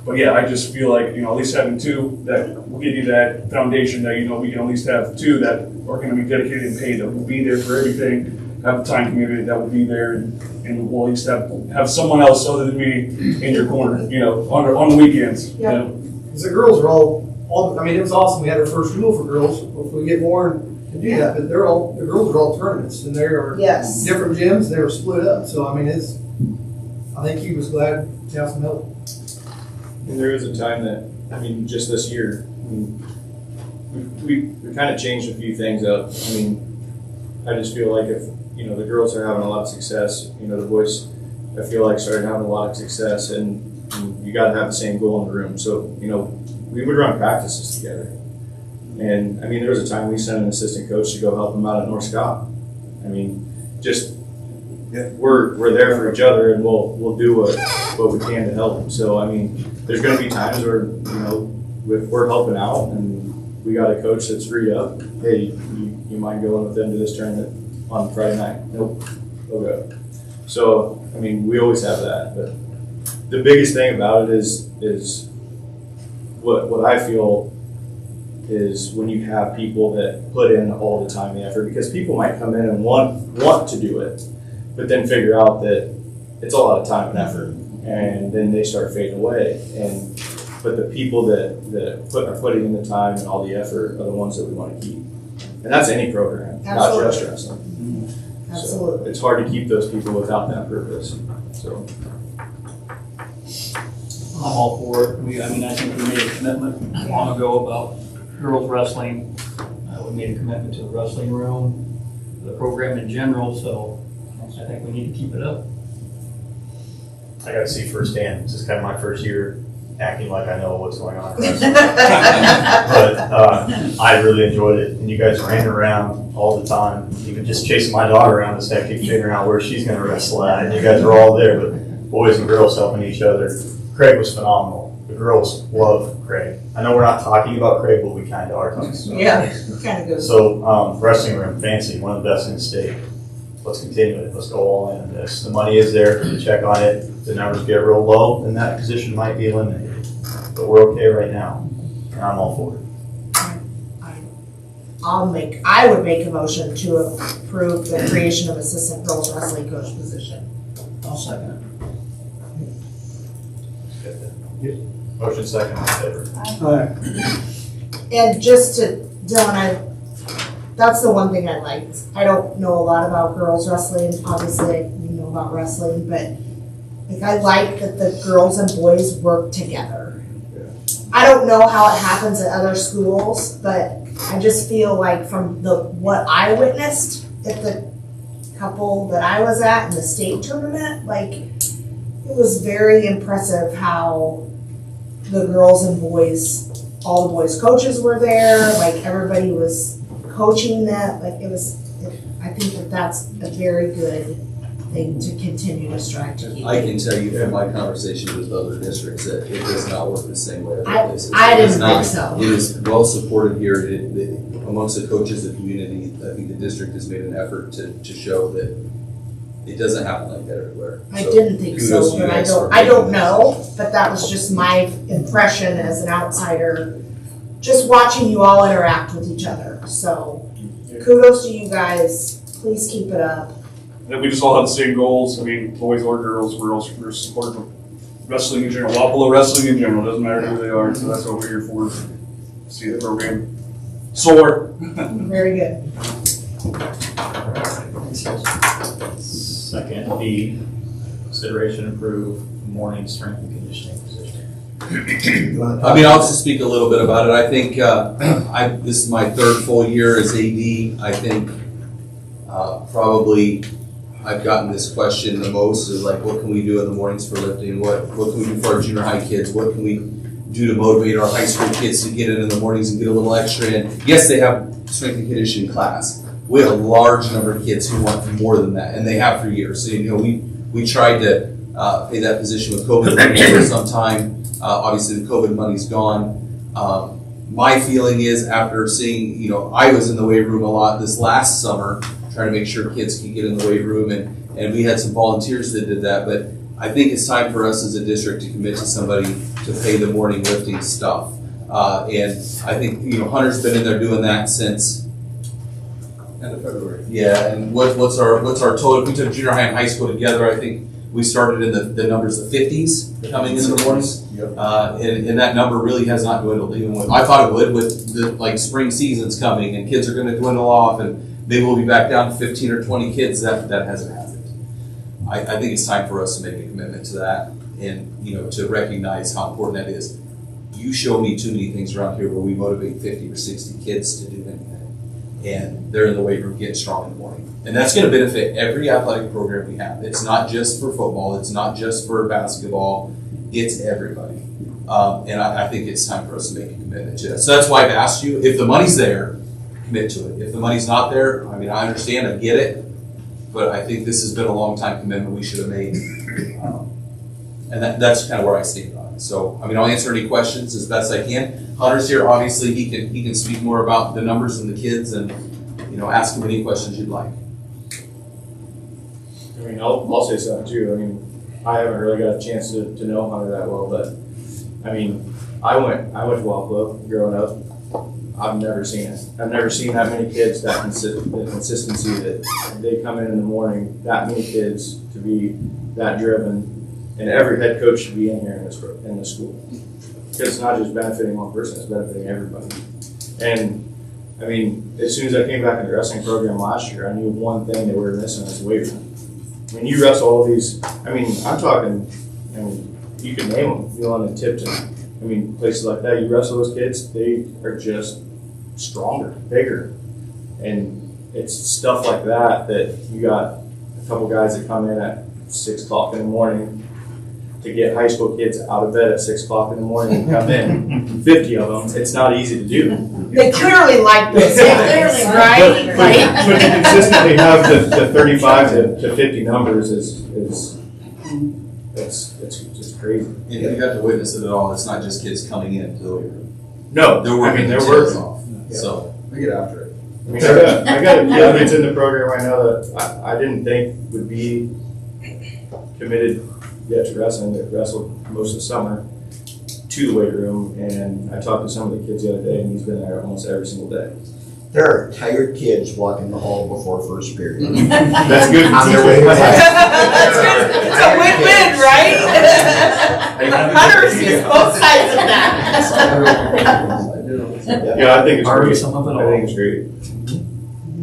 But yeah, I just feel like, at least having 2 that will give you that foundation that, we can at least have 2 that are going to be dedicated and paid, that will be there for everything, have a time community that will be there, and we'll at least have someone else other than me in your corner, on the weekends. Yeah. Because the girls are all, I mean, it was awesome. We had our first rule for girls. Hopefully we get more to do that, but the girls are all tournaments, and they are different gyms. They were split up. So, I mean, I think he was glad to have some help. And there was a time that, just this year, we kind of changed a few things up. I just feel like if, the girls are having a lot of success, the boys, I feel like started having a lot of success, and you got to have the same goal in the room. So, we would run practices together. And I mean, there was a time we sent an assistant coach to go help them out at North Scott. I mean, just we're there for each other, and we'll do what we can to help them. So I mean, there's going to be times where if we're helping out and we got a coach that's freed up, hey, you mind going with them to this tournament on Friday night? Nope. Okay. So I mean, we always have that, but the biggest thing about it is what I feel is when you have people that put in all the time and effort, because people might come in and want to do it, but then figure out that it's a lot of time and effort, and then they start fading away. But the people that are putting in the time and all the effort are the ones that we want to keep, and that's any program, not just wrestling. Absolutely. So it's hard to keep those people without that purpose. So I'm all for it. I think we made a commitment long ago about girls wrestling. We made a commitment to the wrestling room, the program in general, so I think we need to keep it up. I got to see firsthand. This is kind of my first year acting like I know what's going on in wrestling. But I really enjoyed it. And you guys ran around all the time. Even just chasing my daughter around is hectic, figuring out where she's going to wrestle at. And you guys were all there, but boys and girls helping each other. Craig was phenomenal. The girls love Craig. I know we're not talking about Craig, but we kind of are talking about Yeah, kind of good. So, wrestling room, fancy, one of the best in the state. Let's continue it. Let's go all in on this. The money is there to check on it. If the numbers get real low, then that position might be eliminated. But we're okay right now, and I'm all for it. I would make a motion to approve the creation of assistant girls wrestling coach position. I'll second it. Motion second, all in favor. And just to, Dylan, that's the one thing I liked. I don't know a lot about girls wrestling, obviously you know about wrestling, but I like that the girls and boys work together. I don't know how it happens at other schools, but I just feel like from what I witnessed at the couple that I was at in the state tournament, it was very impressive how the girls and boys, all the boys coaches were there, everybody was coaching that, I think that's a very good thing to continue to strive to keep. I can tell you from my conversations with other districts that it does not work the same way other places. I It is didn't not- think so. It is well supported here. Amongst the coaches, the community, I think the district has made an effort to show that it doesn't happen like that everywhere. I So didn't think kudos so, to you but guys for I don't making know, but that was just my impression as an outsider, just watching you all interact with each other. So kudos to you guys, please keep it up. And we just all have the same goals. Boys or girls, we're supportive of wrestling in general. Wapello wrestling in general, doesn't matter who they are, so that's what we're here for. See the program soar. Very good. Second, B, consideration approve morning strength and conditioning position. I'll just speak a little bit about it. I think this is my third full year as AD. I think probably I've gotten this question the most is what can we do in the mornings for lifting? What can we do for our junior high kids? What can we do to motivate our high school kids to get in the mornings and get a little extra in? Yes, they have strength and conditioning class. We have a large number of kids who want more than that, and they have for years. So, we tried to pay that position with COVID money for some time. Obviously, the COVID money's gone. My feeling is after seeing, I was in the weight room a lot this last summer, trying to make sure kids could get in the weight room, and we had some volunteers that did that. But I think it's time for us as a district to commit to somebody to pay the morning lifting stuff. And I think, Hunter's been in there doing that since end of February. Yeah, and what's our total? If we took junior high and high school together, I think we started in the numbers of 50s coming in the mornings. Yep. And that number really has not dwindled. Even with I thought it would with the spring seasons coming and kids are going to dwindle off and maybe we'll be back down to 15 or 20 kids. That hasn't happened. I think it's time for us to make a commitment to that and to recognize how important that is. You show me too many things around here where we motivate 50 or 60 kids to do anything. And they're in the weight room getting strong in the morning. And that's going to benefit every athletic program we have. It's not just for football. It's not just for basketball. It's everybody. And I think it's time for us to make a commitment to that. So that's why I've asked you, if the money's there, commit to it. If the money's not there, I mean, I understand, I get it, but I think this has been a long time commitment we should have made. And that's kind of where I stand on it. So, I mean, I'll answer any questions as best I can. Hunter's here, obviously, he can speak more about the numbers and the kids and, ask him any questions you'd like. I mean, I'll say something too. I mean, I haven't really got a chance to know Hunter that well, but I mean, I went to Wapello growing up. I've never seen it. I've never seen that many kids, the consistency that they come in the morning, that many kids to be that driven, and every head coach should be in here in the school. Because it's not just benefiting one person, it's benefiting everybody. And I mean, as soon as I came back in the wrestling program last year, I knew one thing that we were missing was the weight room. I mean, you wrestle all these, I mean, I'm talking, I mean, you can name them, Elon and Tipton. I mean, places like that, you wrestle those kids, they are just stronger, bigger. And it's stuff like that you got a couple guys that come in at 6 o'clock in the morning to get high school kids out of bed at 6 o'clock in the morning and come in, 50 of them, it's not easy to do. They clearly like this, clearly, right? But to consistently have the 35 to 50 numbers is it's crazy. And you got to witness it all. It's not just kids coming in to the weight room. No, they're working they're their tails working off. Yeah. So they get after it. I mean, I got young kids in the program right now that I didn't think would be committed yet to wrestling, that wrestled most of the summer to the weight room, and I talked to some of the kids the other day, and he's been there almost every single day. There are tired kids walking the hall before first period. That's good. On their way to class. It's a win-win, right? Hunter sees both sides of that. Yeah, I think it's Already great. something I think it's great.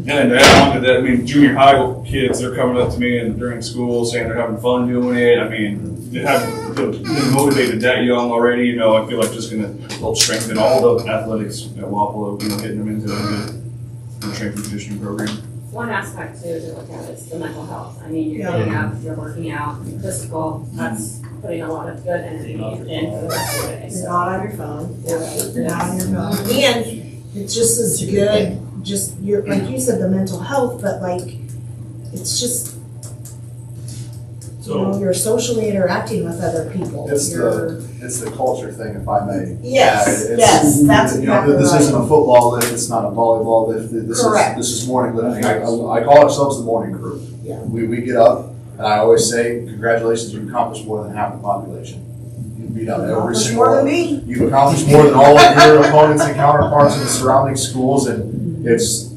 And to add on to that, I mean, junior high kids, they're coming up to me and during school saying they're having fun doing it. I mean, they're motivated that young already. I feel like just going to help strengthen all the athletics at Wapello, getting them into a good strength and conditioning program. One aspect too to look at is the mental health. I mean, you're Yeah. getting up, you're working out, physical, that's putting a lot of good energy in for the rest of the day. You're So, not on your phone. yeah. You're not on your phone. And it's just as good, just like you said, the mental health, but like, it's just, you're socially interacting with other people. It's the culture thing, if I may. Yes, It's- yes, that's exactly This right. isn't a football lift, it's not a volleyball lift, Correct. this is morning lifting. I call ourselves the morning crew. Yeah. We get up, and I always say, congratulations, you've accomplished more than half the population. You beat out every Accomplished single. more than me. You've accomplished more than all of your opponents and counterparts in the surrounding schools, and it's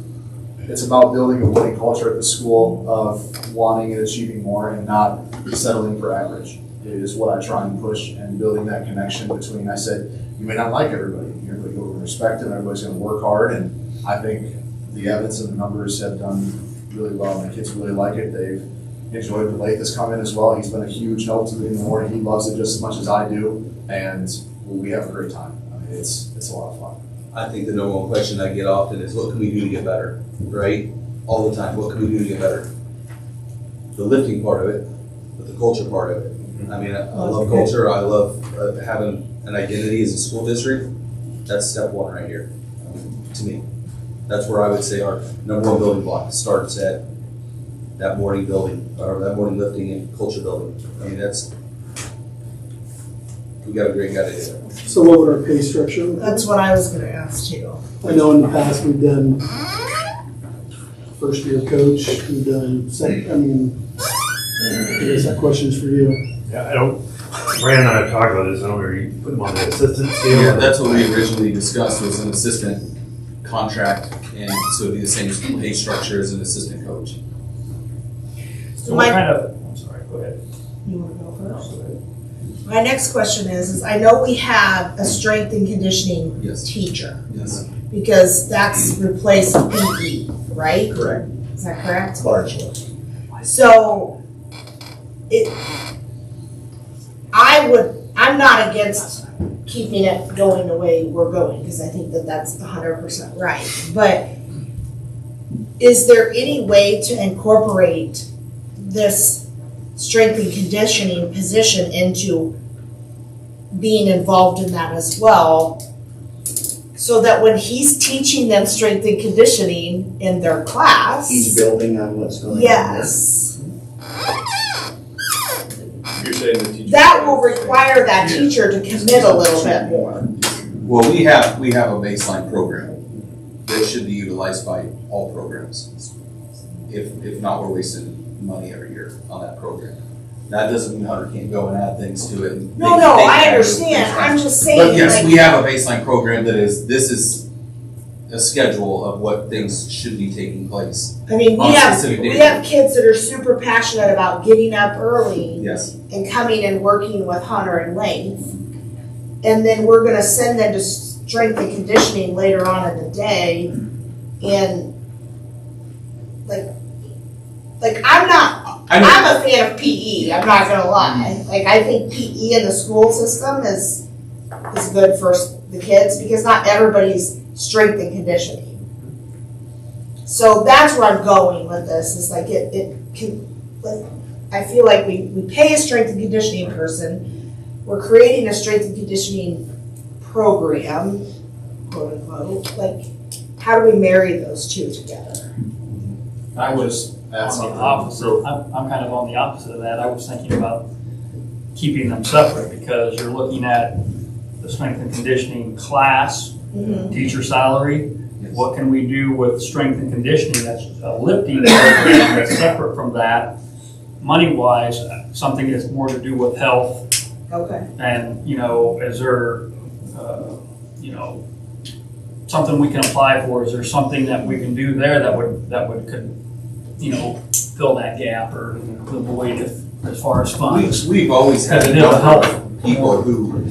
about building a winning culture at the school of wanting and achieving more and not settling for average. It is what I try and push, and building that connection between, I said, you may not like everybody, you're going to respect them, everybody's going to work hard, and I think the evidence and the numbers have done really well, and the kids really like it. They've enjoyed Blake that's come in as well. He's been a huge help to me in the morning. He loves it just as much as I do, and we have a great time. I mean, it's a lot of fun. I think the number one question I get often is, what can we do to get better? Right? All the time, what can we do to get better? The lifting part of it, but the culture part of it. I mean, I love culture. I love having an identity as a school district. That's step one right here, to me. That's where I would say our number one building block starts at that morning building, or that morning lifting and culture building. I mean, we got a great guy to do that. So what would our pay structure look like? That's what I was gonna ask too. I know in the past we've done first year coach, we've done second, I guess that question's for you. Yeah, Brandon and I have talked about this, I don't know, you put them on the assistant scale? Yeah, that's what we originally discussed, was an assistant contract, and so it'd be the same pay structure as an assistant coach. So what kind of, I'm sorry, go ahead. You wanna go first? My next question is I know we have a strength and conditioning teacher. Yes. Because that's replaced PE, right? Correct. Is that correct? Largely. So, I'm not against keeping it going the way we're going, because I think that that's 100% right. But is there any way to incorporate this strength and conditioning position into being involved in that as well. So that when he's teaching them strength and conditioning in their class. He's building on what's going on. Yes. You're saying the teacher. That will require that teacher to commit a little bit more. Well, we have a baseline program that should be utilized by all programs. If not, we're wasting money every year on that program. That doesn't mean Hunter can't go and add things to it. And No, I understand, I'm just saying. But yes, like- we have a baseline program this is a schedule of what things should be taking place. I mean, on we a have specific day. kids that are super passionate about getting up early Yes, and coming and working with Hunter and length. And then we're gonna send them to strength and conditioning later on in the day. And like I'm a fan of PE, I'm not gonna lie. Like, I think PE in the school system is good for the kids, because not everybody's strength and conditioning. So that's where I'm going with this, is like it can, like, I feel like we pay a strength and conditioning person, we're creating a strength and conditioning program, quote unquote, like, how do we marry those two together? I was on the opposite, I'm kind of on the opposite of that. I was thinking about keeping them separate, because you're looking at the strength and conditioning class, teacher salary. What can we do with strength and conditioning that's a lifting program that's separate from that, money-wise, something that's more to do with health? Okay. And, is there, something we can apply for? Is there something that we can do there that could fill that gap or the void as far as funds? we've always had Because it is a health. people who,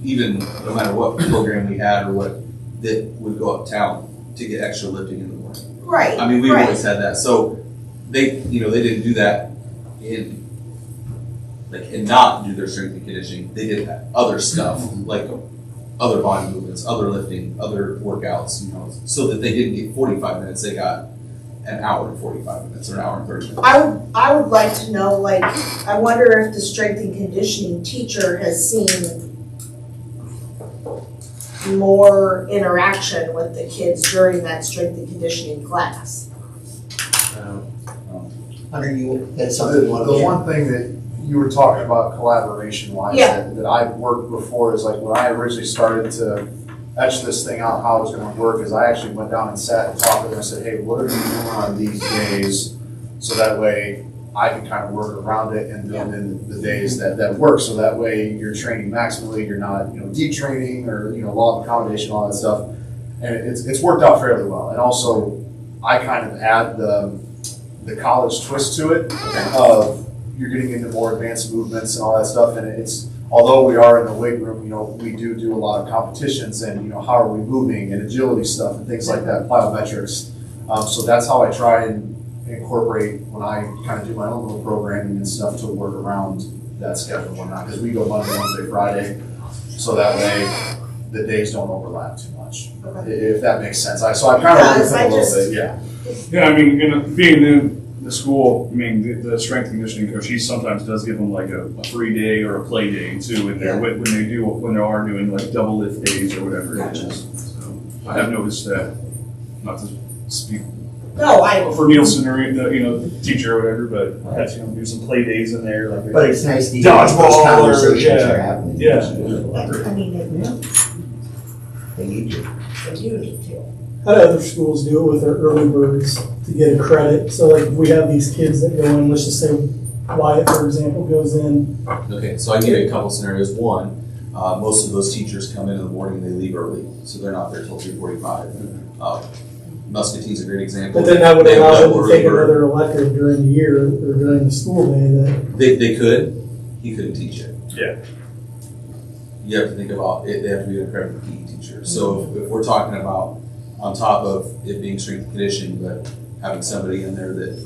even no matter what program we had or what, that would go uptown to get extra lifting in the morning. Right. I mean, we've right. always had that. So they didn't do that and not do their strength and conditioning. They did other stuff, like other body movements, other lifting, other workouts, so that they didn't get 45 minutes, they got an hour and 45 minutes or an hour and 30 minutes. I would like to know, like, I wonder if the strength and conditioning teacher has seen more interaction with the kids during that strength and conditioning class. Hunter, you had something you wanted to The add? one thing that you were talking about collaboration wise Yeah. that I've worked before is like when I originally started to etch this thing out, how it was gonna work, is I actually went down and sat and talked to them and said, hey, what are you doing on these days? So that way I can kind of work around it and build in the days that work. So that way you're training maximally, you're not, deep training or, law of accommodation, all that stuff. And it's worked out fairly well. And also I kind of add the college twist to it of you're getting into more advanced movements and all that stuff. And although we are in the weight room, we do a lot of competitions and, how are we moving and agility stuff and things like that, plyometrics. So that's how I try and incorporate when I kind of do my own little programming and stuff to work around that schedule and whatnot. Because we go Monday, Wednesday, Friday, so that way the days don't overlap too much. Okay. If that makes sense. So I kind of Does, look at I it a little just- bit, yeah. Yeah, I mean, being in the school, I mean, the strength and conditioning coach, he sometimes does give them like a free day or a play day too in there when they are doing like double lift days or whatever it is. So I have noticed that, not to speak No, I. for Nielsen or the teacher or whatever, but I had to do some play days in there, like But it's nice to hear those dodgeball or conversations are happening. I yeah. mean, They need you. they do need to. How do other schools do it with their early birds to get a credit? So like if we have these kids that go in, let's just say Wyatt, for example, goes in. Okay, so I give you a couple scenarios. One, most of those teachers come in the morning, they leave early, so they're not there till 3:45. Muscatine's a great example. But then that would They have allow them double to take early bird. another elective during the year or during the school day that. They could, he couldn't teach it. Yeah. You have to think about it, they have to be an accredited PE teacher. So if we're talking about on top of it being strength and conditioning, but having somebody in there that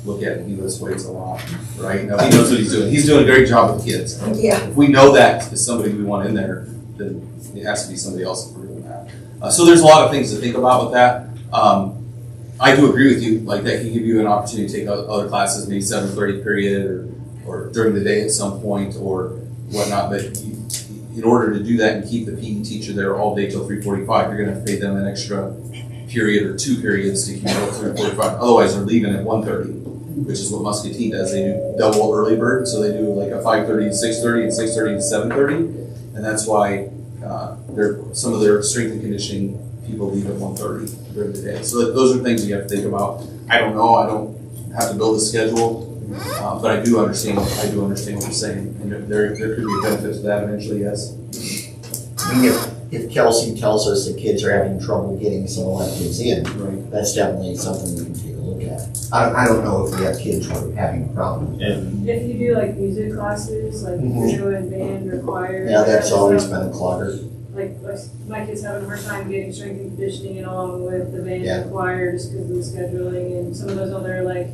look at it, he lifts weights a lot, right? Now, he knows what he's doing. He's doing a great job with kids. Yeah. If we know that is somebody we want in there, then it has to be somebody else that we're doing that. So there's a lot of things to think about with that. I do agree with you, like that can give you an opportunity to take other classes, maybe 7:30 period or during the day at some point, or whatnot, but in order to do that and keep the PE teacher there all day till 3:45, you're gonna have to pay them an extra period or 2 periods to keep it up 3:45. Otherwise, they're leaving at 1:30, which is what Muscatine does. They do double early bird, so they do like a 5:30 to 6:30 and 6:30 to 7:30, and that's why some of their strength and conditioning people leave at 1:30 during the day. So those are things you have to think about. I don't know. I don't have to build a schedule. But I do understand what you're saying, and there could be a benefit to that eventually, yes. I mean, if Kelsey tells us that kids are having trouble getting some electives in, that's definitely something we can take a look at. I don't know if we have kids who are having a problem. And If you do like music classes, like if you're doing band or choir. Yeah, that's always been a clogger. Like my kid's having a hard time getting strength and conditioning along with the band Yeah. and choir just because of the scheduling and some of those other like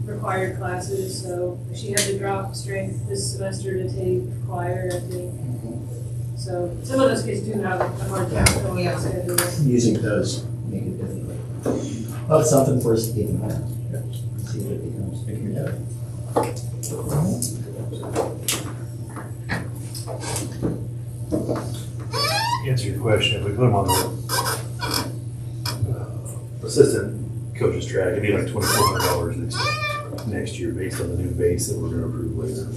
required classes, so she had to drop strength this semester to take choir, I think. So some of those kids do have a hard time filling out schedules. Music does make it difficult. Well, it's something for us to keep in mind. See what it becomes. Answer your question, if we put them on the assistant coach's track, it'd be like $2,400 next year based on the new base that we're gonna approve later.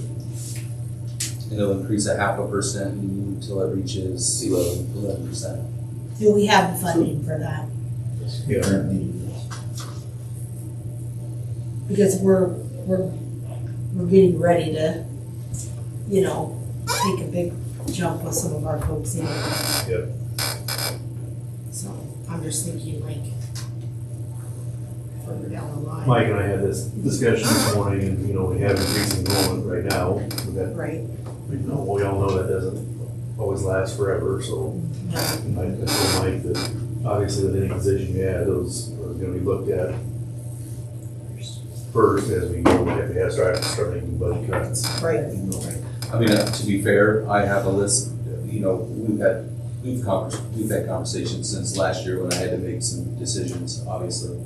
And it'll increase 0.5% until it reaches 11%. Do we have the funding for that? Yeah. Because we're getting ready to, take a big jump with some of our folks in. Yep. So I'm just thinking like further down the line. Mike and I had this discussion this morning, and, we have increasing enrollment right now. Right. We all know that doesn't always last forever, so No. I told Mike that obviously with any position you add, those are gonna be looked at first as we go, if we have start making budget cuts. Right. I mean, to be fair, I have a list, we've had conversations since last year when I had to make some decisions, obviously.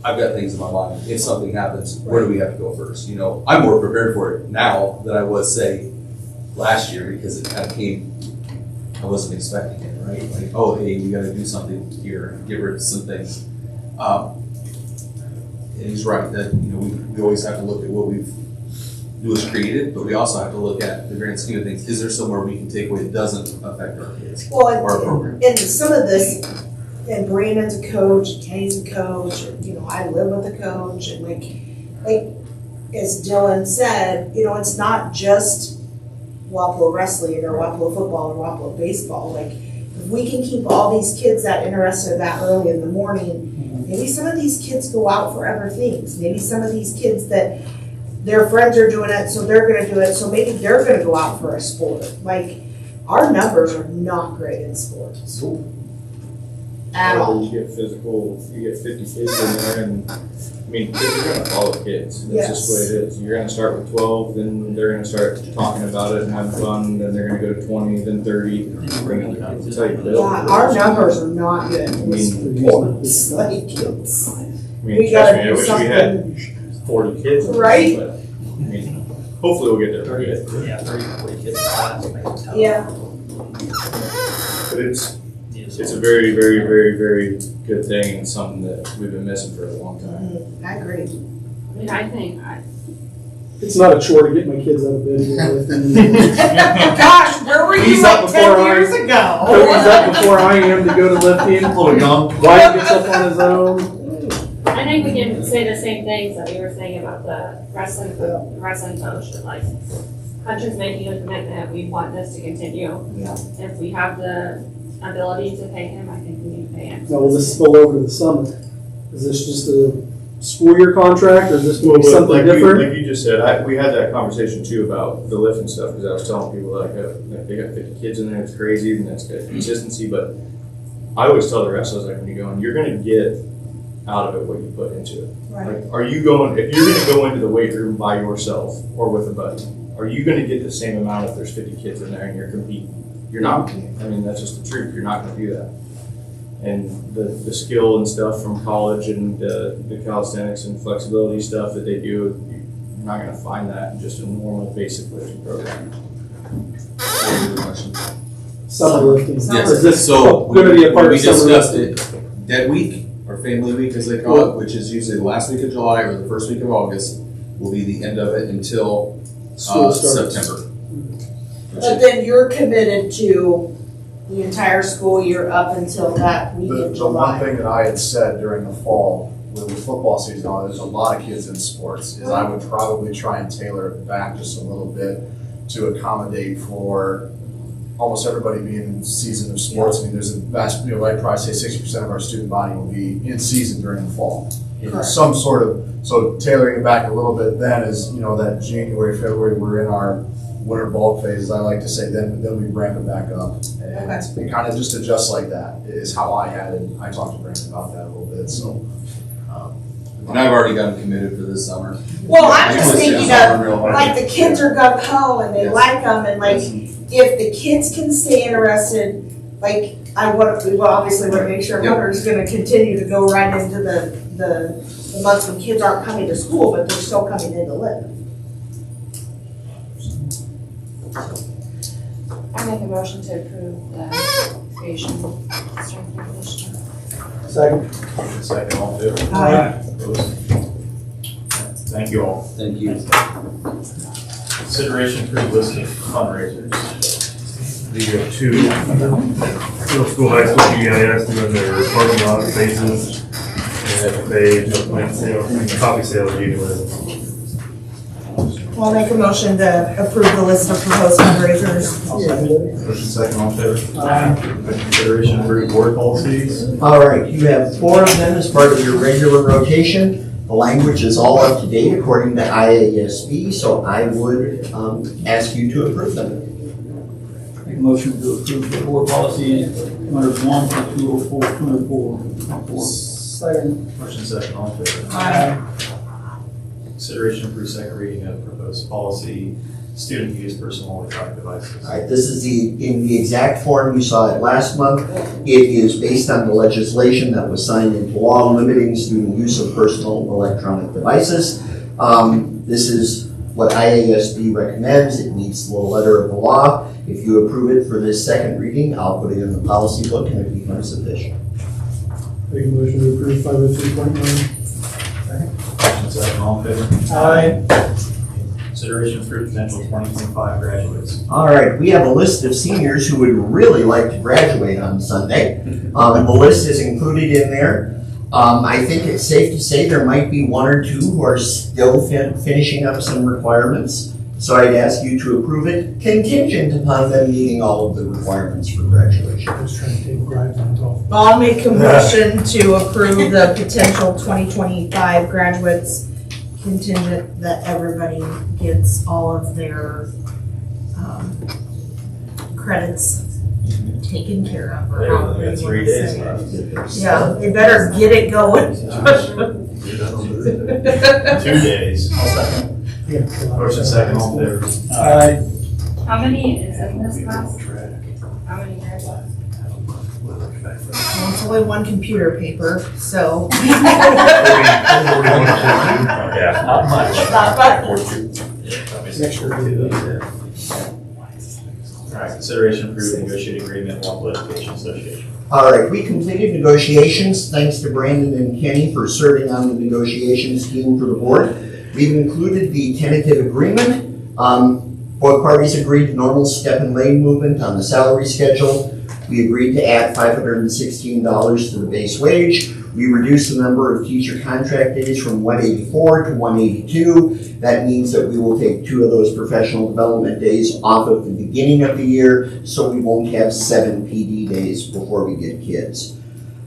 I've got things in my mind. If something happens, where do we have to go first? I'm more prepared for it now than I was, say, last year, because it kind of came, I wasn't expecting it, right? Like, oh, hey, we gotta do something here, get rid of some things. And he's right, that, we always have to look at what was created, but we also have to look at the grand scheme of things. Is there somewhere we can take away that doesn't affect our kids Well, or our program? and some of this, and Brandon's a coach, Kenny's a coach, I live with a coach, and like as Dylan said, it's not just Wapello wrestling or Wapello football or Wapello baseball. Like, if we can keep all these kids that interested that early in the morning, maybe some of these kids go out for other things. Maybe some of these kids that their friends are doing it, so they're gonna do it, so maybe they're gonna go out for a sport. Like, our numbers are not great in sports. At all. You get physical, you get 50 kids in there, and kids are gonna follow kids. That's just the way it is. You're gonna start with 12, then they're gonna start talking about it and having fun, then they're gonna go to 20, then 30. It's how you build. Yeah, our numbers are not good in sports, like it's. Trust We me, gotta I do wish we had 40 kids. Right? But, hopefully we'll get there. 30, 40 kids in class. makes it tough. Yeah. But it's a very, very, very, very good thing, and something that we've been missing for a long time. I agree. I think It's not a chore to get my kids out of bed and go lifting. Gosh, where were you He's up like before 10 years ago? Cody's up before I am to go to lifting. Wyatt gets up on his own. I think we can say the same things that we were saying about the wrestling coach, that like, Hunter's making a commitment, we want this to continue. Yeah. If we have the ability to pay him, I think we need to pay him. Now, will this spill over to the summer? Is this just a school year contract, or is this going to be something like different? like you just said, we had that conversation too about the lift and stuff, because I was telling people like they got 50 kids in there, it's crazy, and that's good consistency. But I always tell the wrestlers, like, when you go in, you're going to get out of it what you put into it. Right. Like, if you're going to go into the weight room by yourself or with a buddy, are you going to get the same amount if there's 50 kids in there and you're competing? You're not. I mean, that's just the truth. You're not going to do that. And the skill and stuff from college and the calisthenics and flexibility stuff that they do, You're not gonna find that in just a normal basic lifting program. Summer lifting. Is Yes, this so gonna be a part we of summer discussed lifting? it, Dead Week, or Family Week as they call it, which is usually the last week of July or the first week of August, will be the end of it until School starts. September. But then you're committed to the entire school year up until that week The in one July. thing that I had said during the fall, with football season on, there's a lot of kids in sports, is I would probably try and tailor it back just a little bit to accommodate for almost everybody being in season of sports. I mean, there's a vast, I'd probably say 60% of our student body will be in season during the fall. Correct. Some sort of, so tailoring it back a little bit then is, that January, February, we're in our winter bulk phase, as I like to say, then we ramp it back up. And it kind of just adjusts like that, is how I had it. I talked to Brandon about that a little bit, so. And I've already gotten committed for this summer. Well, I'm just Honestly, thinking I'm of, real hard. like, the kids are gung ho and they Yes. like them, and like, if the kids can stay interested, like, we obviously want to make sure Yep. Hunter's gonna continue to go right into the months when kids aren't coming to school, but they're still coming in to live. I make a motion to approve the creation strength and conditioning. Second. Second, all in favor? Aye. Opposed? Thank you all. Thank you. Consideration for list of fundraisers. The two middle school, high school PEIS doing their parking lot spaces, and they do a plant sale, coffee sale at Union. Well, I'll make a motion to approve the list of proposed fundraisers. Motion second, all in favor? Consideration for board policies. All right, you have 4 of them as part of your regular rotation. The language is all up to date according to IASB, so I would ask you to approve them. Make a motion to approve the board policies, 201, 204, 204. Second. Motion second, all in favor? Aye. Consideration for second reading of proposed policy, student use personal electronic devices. All right, this is in the exact form you saw it last month. It is based on the legislation that was signed into law limiting student use of personal electronic devices. This is what IASB recommends. It meets the letter of the law. If you approve it for this second reading, I'll put it in the policy book and it becomes official. Make a motion to approve 503.9. Motion second, all in favor? Aye. Consideration for potential 2025 graduates. All right, we have a list of seniors who would really like to graduate on Sunday. The list is included in there. I think it's safe to say there might be 1 or 2 who are still finishing up some requirements. So I'd ask you to approve it contingent upon them meeting all of the requirements for graduation. I was trying to take bribes on golf. I'll make a motion to approve the potential 2025 graduates contingent that everybody gets all of their credits taken care of. Or how We they got 3 wanna days say it. left. Yeah, they better get it going. 2 days. Motion second, all in favor? Aye. How many is in this class? How many graduates? Well, it's only 1 computer paper, so. Yeah. Not much. Not much. All right, consideration for negotiated agreement with Wapello Education Association. All right, we completed negotiations. Thanks to Brandon and Kenny for serving on the negotiations team for the board. We've included the tentative agreement. Both parties agreed to normal step and lane movement on the salary schedule. We agreed to add $516 to the base wage. We reduced the number of teacher contract days from 184 to 182. That means that we will take 2 of those professional development days off of the beginning of the year, so we won't have 7 PD days before we get kids.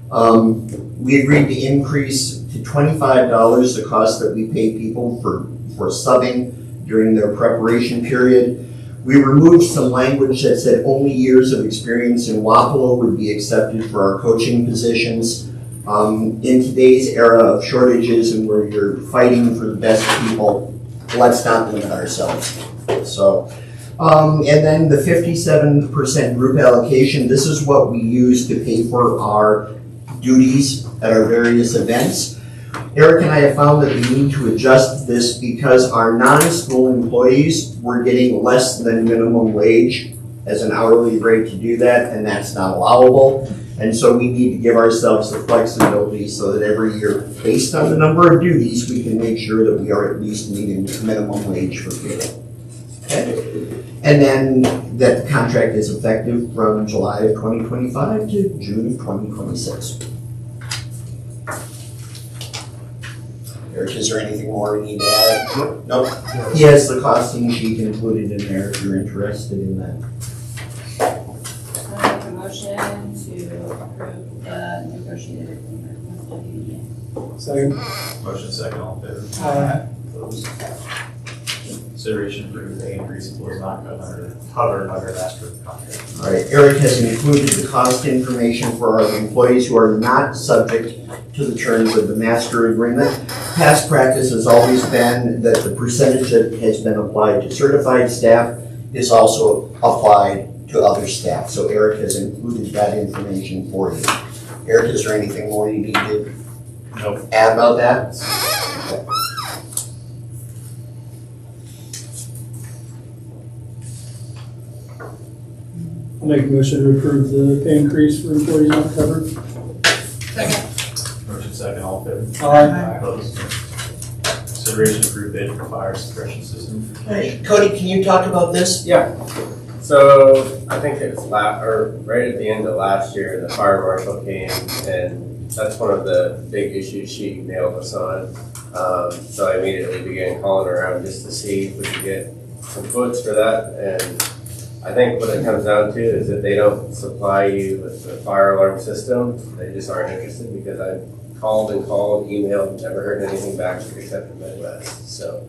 We agreed to increase to $25 the cost that we pay people for subbing during their preparation period. We removed some language that said only years of experience in Wapello would be accepted for our coaching positions. In today's era of shortages and where you're fighting for the best people, let's not limit ourselves. So, and then the 57% group allocation, this is what we use to pay for our duties at our various events. Eric and I have found that we need to adjust this because our non-school employees were getting less than minimum wage as an hourly rate to do that, and that's not allowable. And so we need to give ourselves the flexibility so that every year, based on the number of duties, we can make sure that we are at least meeting minimum wage for people. Okay? And then that the contract is effective from July of 2025 to June of 2026. Eric, is there anything more we need to add? Nope. He has the costing sheet included in there if you're interested in that. I make a motion to approve the negotiated agreement with WEA. Second. Motion second, all in favor? Aye. Opposed? Consideration approved the increase was not covered under master contract. All right, Eric has included the cost information for our employees who are not subject to the terms of the master agreement. Past practice has always been that the percentage that has been applied to certified staff is also applied to other staff. So Eric has included that information for you. Eric, is there anything more you need to add about that? Okay. I'll make a motion to approve the pay increase for employees not covered. Motion second, all in favor? Aye. Opposed? Consideration approved bid for fire suppression system. Hey, Cody, can you talk about this? Yeah. So I think it's right at the end of last year, the fire marshal came, and that's one of the big issues she nailed us on. So I immediately began calling around just to see if we could get some quotes for that. And I think what it comes down to is that they don't supply you with the fire alarm system. They just aren't interested because I called and called, emailed, never heard anything back except the Midwest. So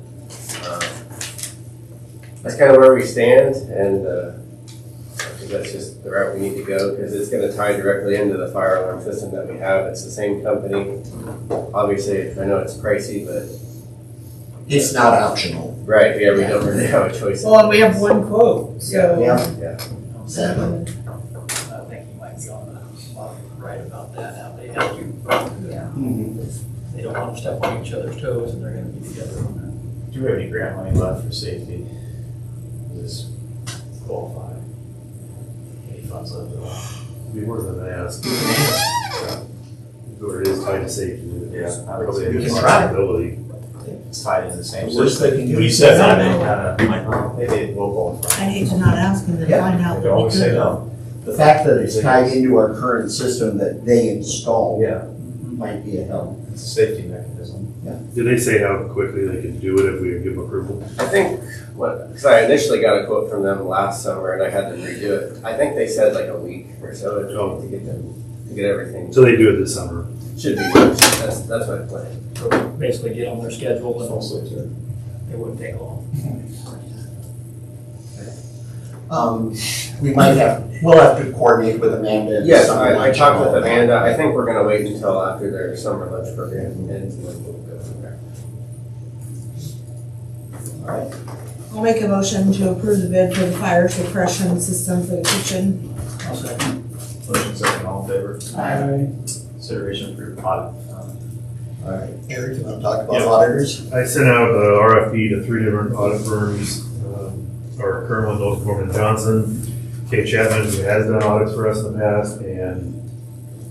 that's kind of where we stand, and I think that's just the route we need to go because it's going to tie directly into the fire alarm system that we have. It's the same company. Obviously, I know it's pricey, but it's not optional. Right, yeah, we don't really have a choice. Well, and we have one quote, so. Yeah. Exactly. I think you might be on the right about that, how they help you. Yeah. They don't want to step on each other's toes, and they're gonna be together on that. Do we have any grant money left for safety? Does this qualify? Any funds left at all? Be worth an ask. Or it is tied to safety. Yeah, I would Probably say a we good can try. possibility. It's tied in the same The worst they system. can do When you is said say that, no. they kind of, maybe it will qualify. I'd hate to not ask them to Yeah. find out They that we always say could. no. The fact that it's tied into our current system that they installed Yeah, might be a help. it's a safety mechanism. Did they say how quickly they could do it if we give them approval? I think, because I initially got a quote from them last summer and I had them redo it. I think they said like a week or so to get them, to get everything. So they do it this summer. Should be, that's my plan. Basically get on their schedule, and it wouldn't take long. We'll have to coordinate with Amanda. and Yes, something I like talked that. with Amanda. I think we're gonna wait until after their summer lunch program ends and then we'll go from there. All right. I'll make a motion to approve the bid for the fire suppression system for the kitchen. I'll second. Motion second, all in favor? Aye. Consideration approved audit. All right, Eric, you want to talk about Yeah. auditors? I sent out the RFP to 3 different audit firms. Our current one, North Foreman Johnson, Kay Chapman, who has done audits for us in the past, and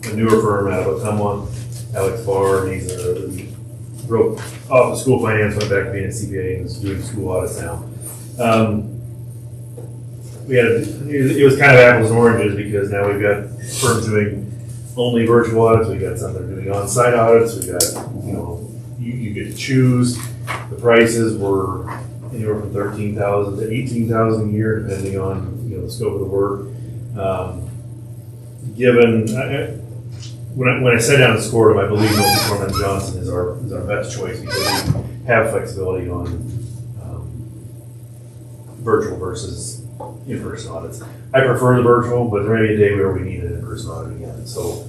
a newer firm out of Ottumwa, Alex Barr. He's broke off of school finance, went back to being a CPA, and is doing school audits now. It was kind of apples and oranges because now we've got firms doing only virtual audits, we got some that are doing on-site audits, we got, you get to choose. The prices were anywhere from $13,000 to $18,000 a year, depending on, the scope of the work. When I sat down and scored them, I believe North Foreman Johnson is our best choice because we have flexibility on virtual versus in-person audits. I prefer the virtual, but there may be a day where we need an in-person audit again. So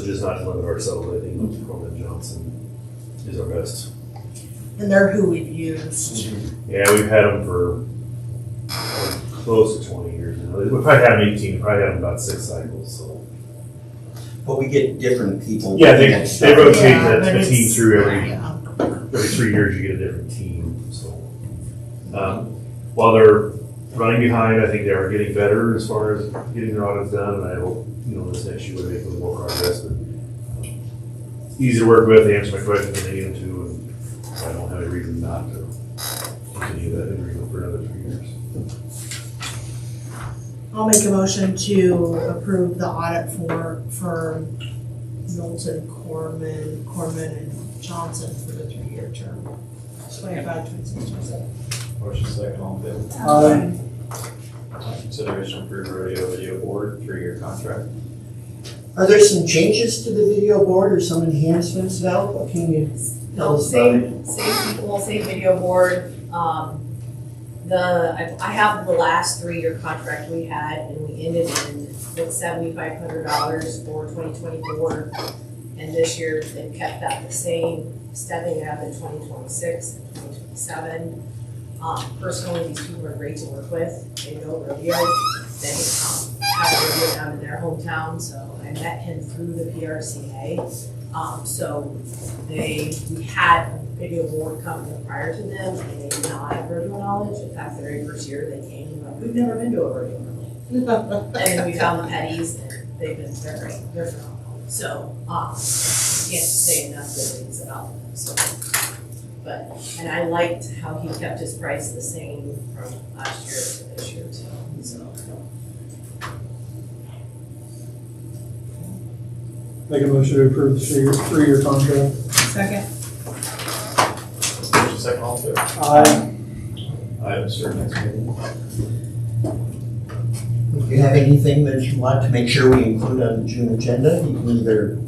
just not to limit ourselves, I think North Foreman Johnson is our best. And they're who we've used. Yeah, we've had them for close to 20 years now. We've probably had them 18, probably had them about 6 cycles, so. But we get different people. Yeah, doing they that stuff. rotate Yeah, the but team it's- through every Yeah. 3 years, you get a different team, so. While they're running behind, I think they are getting better as far as getting their audits done, and I hope, this next year would make a little more progress, but easy to work with, they answer my questions when they need them to, and I don't have any reason not to continue that agreement for another 3 years. I'll make a motion to approve the audit for Milton, Corman, and Johnson for the 3-year term. 25, 26, 27. Motion second, all in favor? Aye. Consideration for rodeo video board, 3-year contract. Are there some changes to the video board or some enhancements, Val? What can you tell us about it? Same video board. I have the last 3-year contract we had, and we ended with $7,500 for 2024. And this year, they've kept that the same, stepping up in 2026 and 2027. Personally, these people are great to work with. They know rodeo. They have rodeo down in their hometown, so I met him through the PRCA. So we had a video board company prior to them, and they did not have rodeo knowledge. In fact, the very first year they came, and like, we've never been to a rodeo. And then we found the Petties, and they're great. They're phenomenal. So, can't say enough good things about them. So, and I liked how he kept his price the same from last year to this year too. So. Make a motion to approve the 3-year contract. Second. Motion second, all in favor? Aye. Items for next meeting. If you have anything that you want to make sure we include on the June agenda,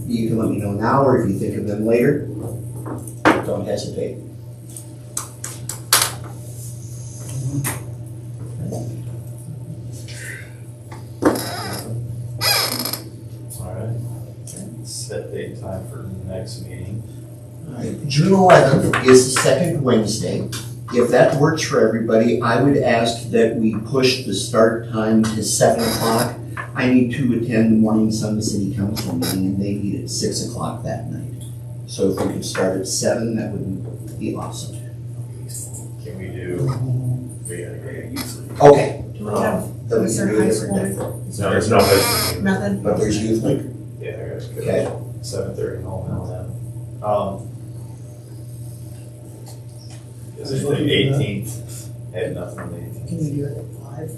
you can let me know now, or if you think of them later, don't hesitate. All right. Set date time for next meeting. Alright, June 11th is the second Wednesday. If that works for everybody, I would ask that we push the start time to 7 o'clock. I need to attend the Morning Sun City Council meeting, and they meet at 6 o'clock that night. So if we could start at 7, that would be awesome. Can we do, we gotta go usually. Okay. Do we have, Then we is can there do a high different school? day. No, there's no high school. Nothing? But there's youth link. Yeah, I gotta go. Okay. 7:30 home now then. Is Just it looking the at that. 18th? Had nothing on the 18th. Can we do it at 5?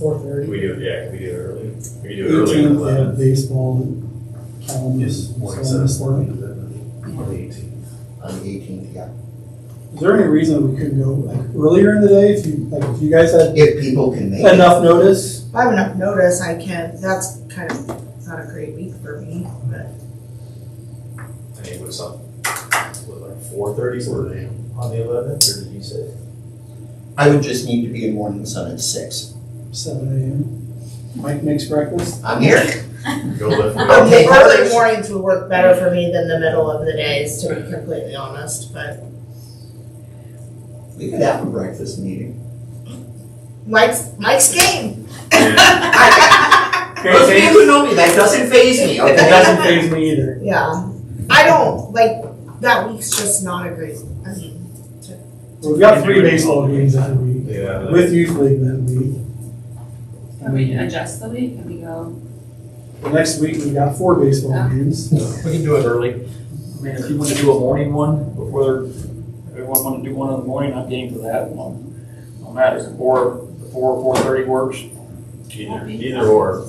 Or 4:30? Can we do it, yeah, can we do it early? Can we do it early at 18th, they have 11? baseball calendar. Yes, morning So on this says morning. on the 18th. On the 18th, yeah. Is there any reason we couldn't go like earlier in the day if you guys had If people can make it. enough notice? If I have enough notice, I can, that's kind of not a great week for me, but. I mean, what's up? What, like 4:30 on the 11th, or did you say? I would just need to be in Morning Sun at 6. 7 a.m. Mike makes breakfast. I'm here. Go lift The Okay. early mornings would work better for me than the middle of the days, to be completely honest, but We could have a breakfast meeting. Mike's game. Those of you who know me, that doesn't faze me, It okay? doesn't faze me either. Yeah, I don't, like, that week's just not a great, I mean, We've got 3 baseball games that week Yeah. with youth league that week. Can we adjust the week? Can we go? The next week we got 4 baseball games. We can do it early. I mean, if you want to do a morning one before everyone want to do one in the morning, I'm game for that one. No matter, or 4:30 works. Either or. Are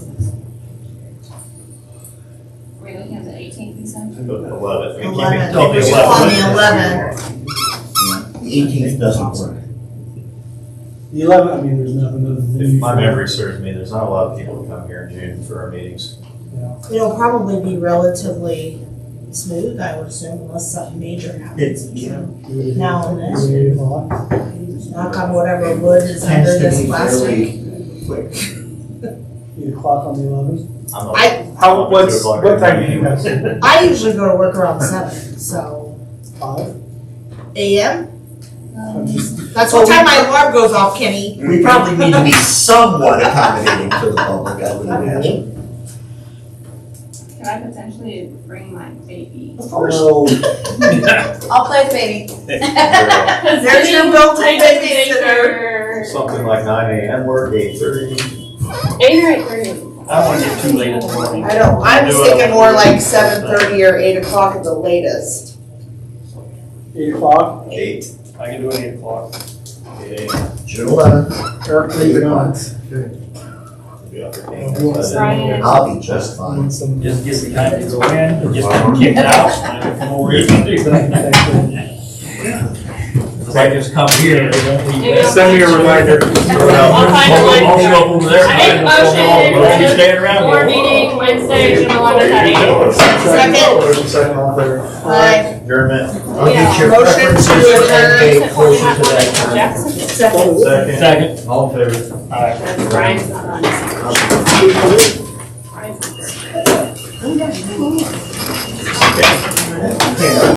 we looking at the 18th, you said? 11th. I mean, 11th. keep it On the 11th. The 18th doesn't work. The 11th, I mean, there's nothing other than. If my memory serves me, there's not a lot of people who come here in June for our meetings. It'll probably be relatively smooth, I would assume, unless something major happens. Now and then. 8 o'clock. Knock on whatever wood is under Tends to this be plastic. fairly quick. 8 o'clock on the 11th. I'm What time do you have? I usually go to work around 7, so 5? AM? That's what time my alarm goes off, Kenny. We probably need to be somewhat accommodating to the public, I would imagine. Can I potentially bring my baby? Of course. No, I'll play the baby. There's There's your built-in babysitter. Something like 9 a.m. work, 8:30. 8 or 8:30. I don't wanna get too late in the morning. I don't, I'm thinking more like 7:30 or 8 o'clock at the latest. 8 o'clock. 8. I can do it 8 o'clock. 8 a.m. June 11th. Eric, leave it on. Be up there. Brian. I'll be just fine. Want some- Just get the time to go in, just kick it out, and come over here and do that. If I just come here, they won't leave. Send me a reminder. I'll find a way. I'll go over there. I make a motion Don't you stay around for here. meeting Wednesday, June 11th at 8. Second, all in favor? Aye. Adjournment. I'll get your Motion to preferences adjourn. and pay closer to that time. Jackson. Second. All in favor? All right. Brian's not on. Brian's not there. Okay.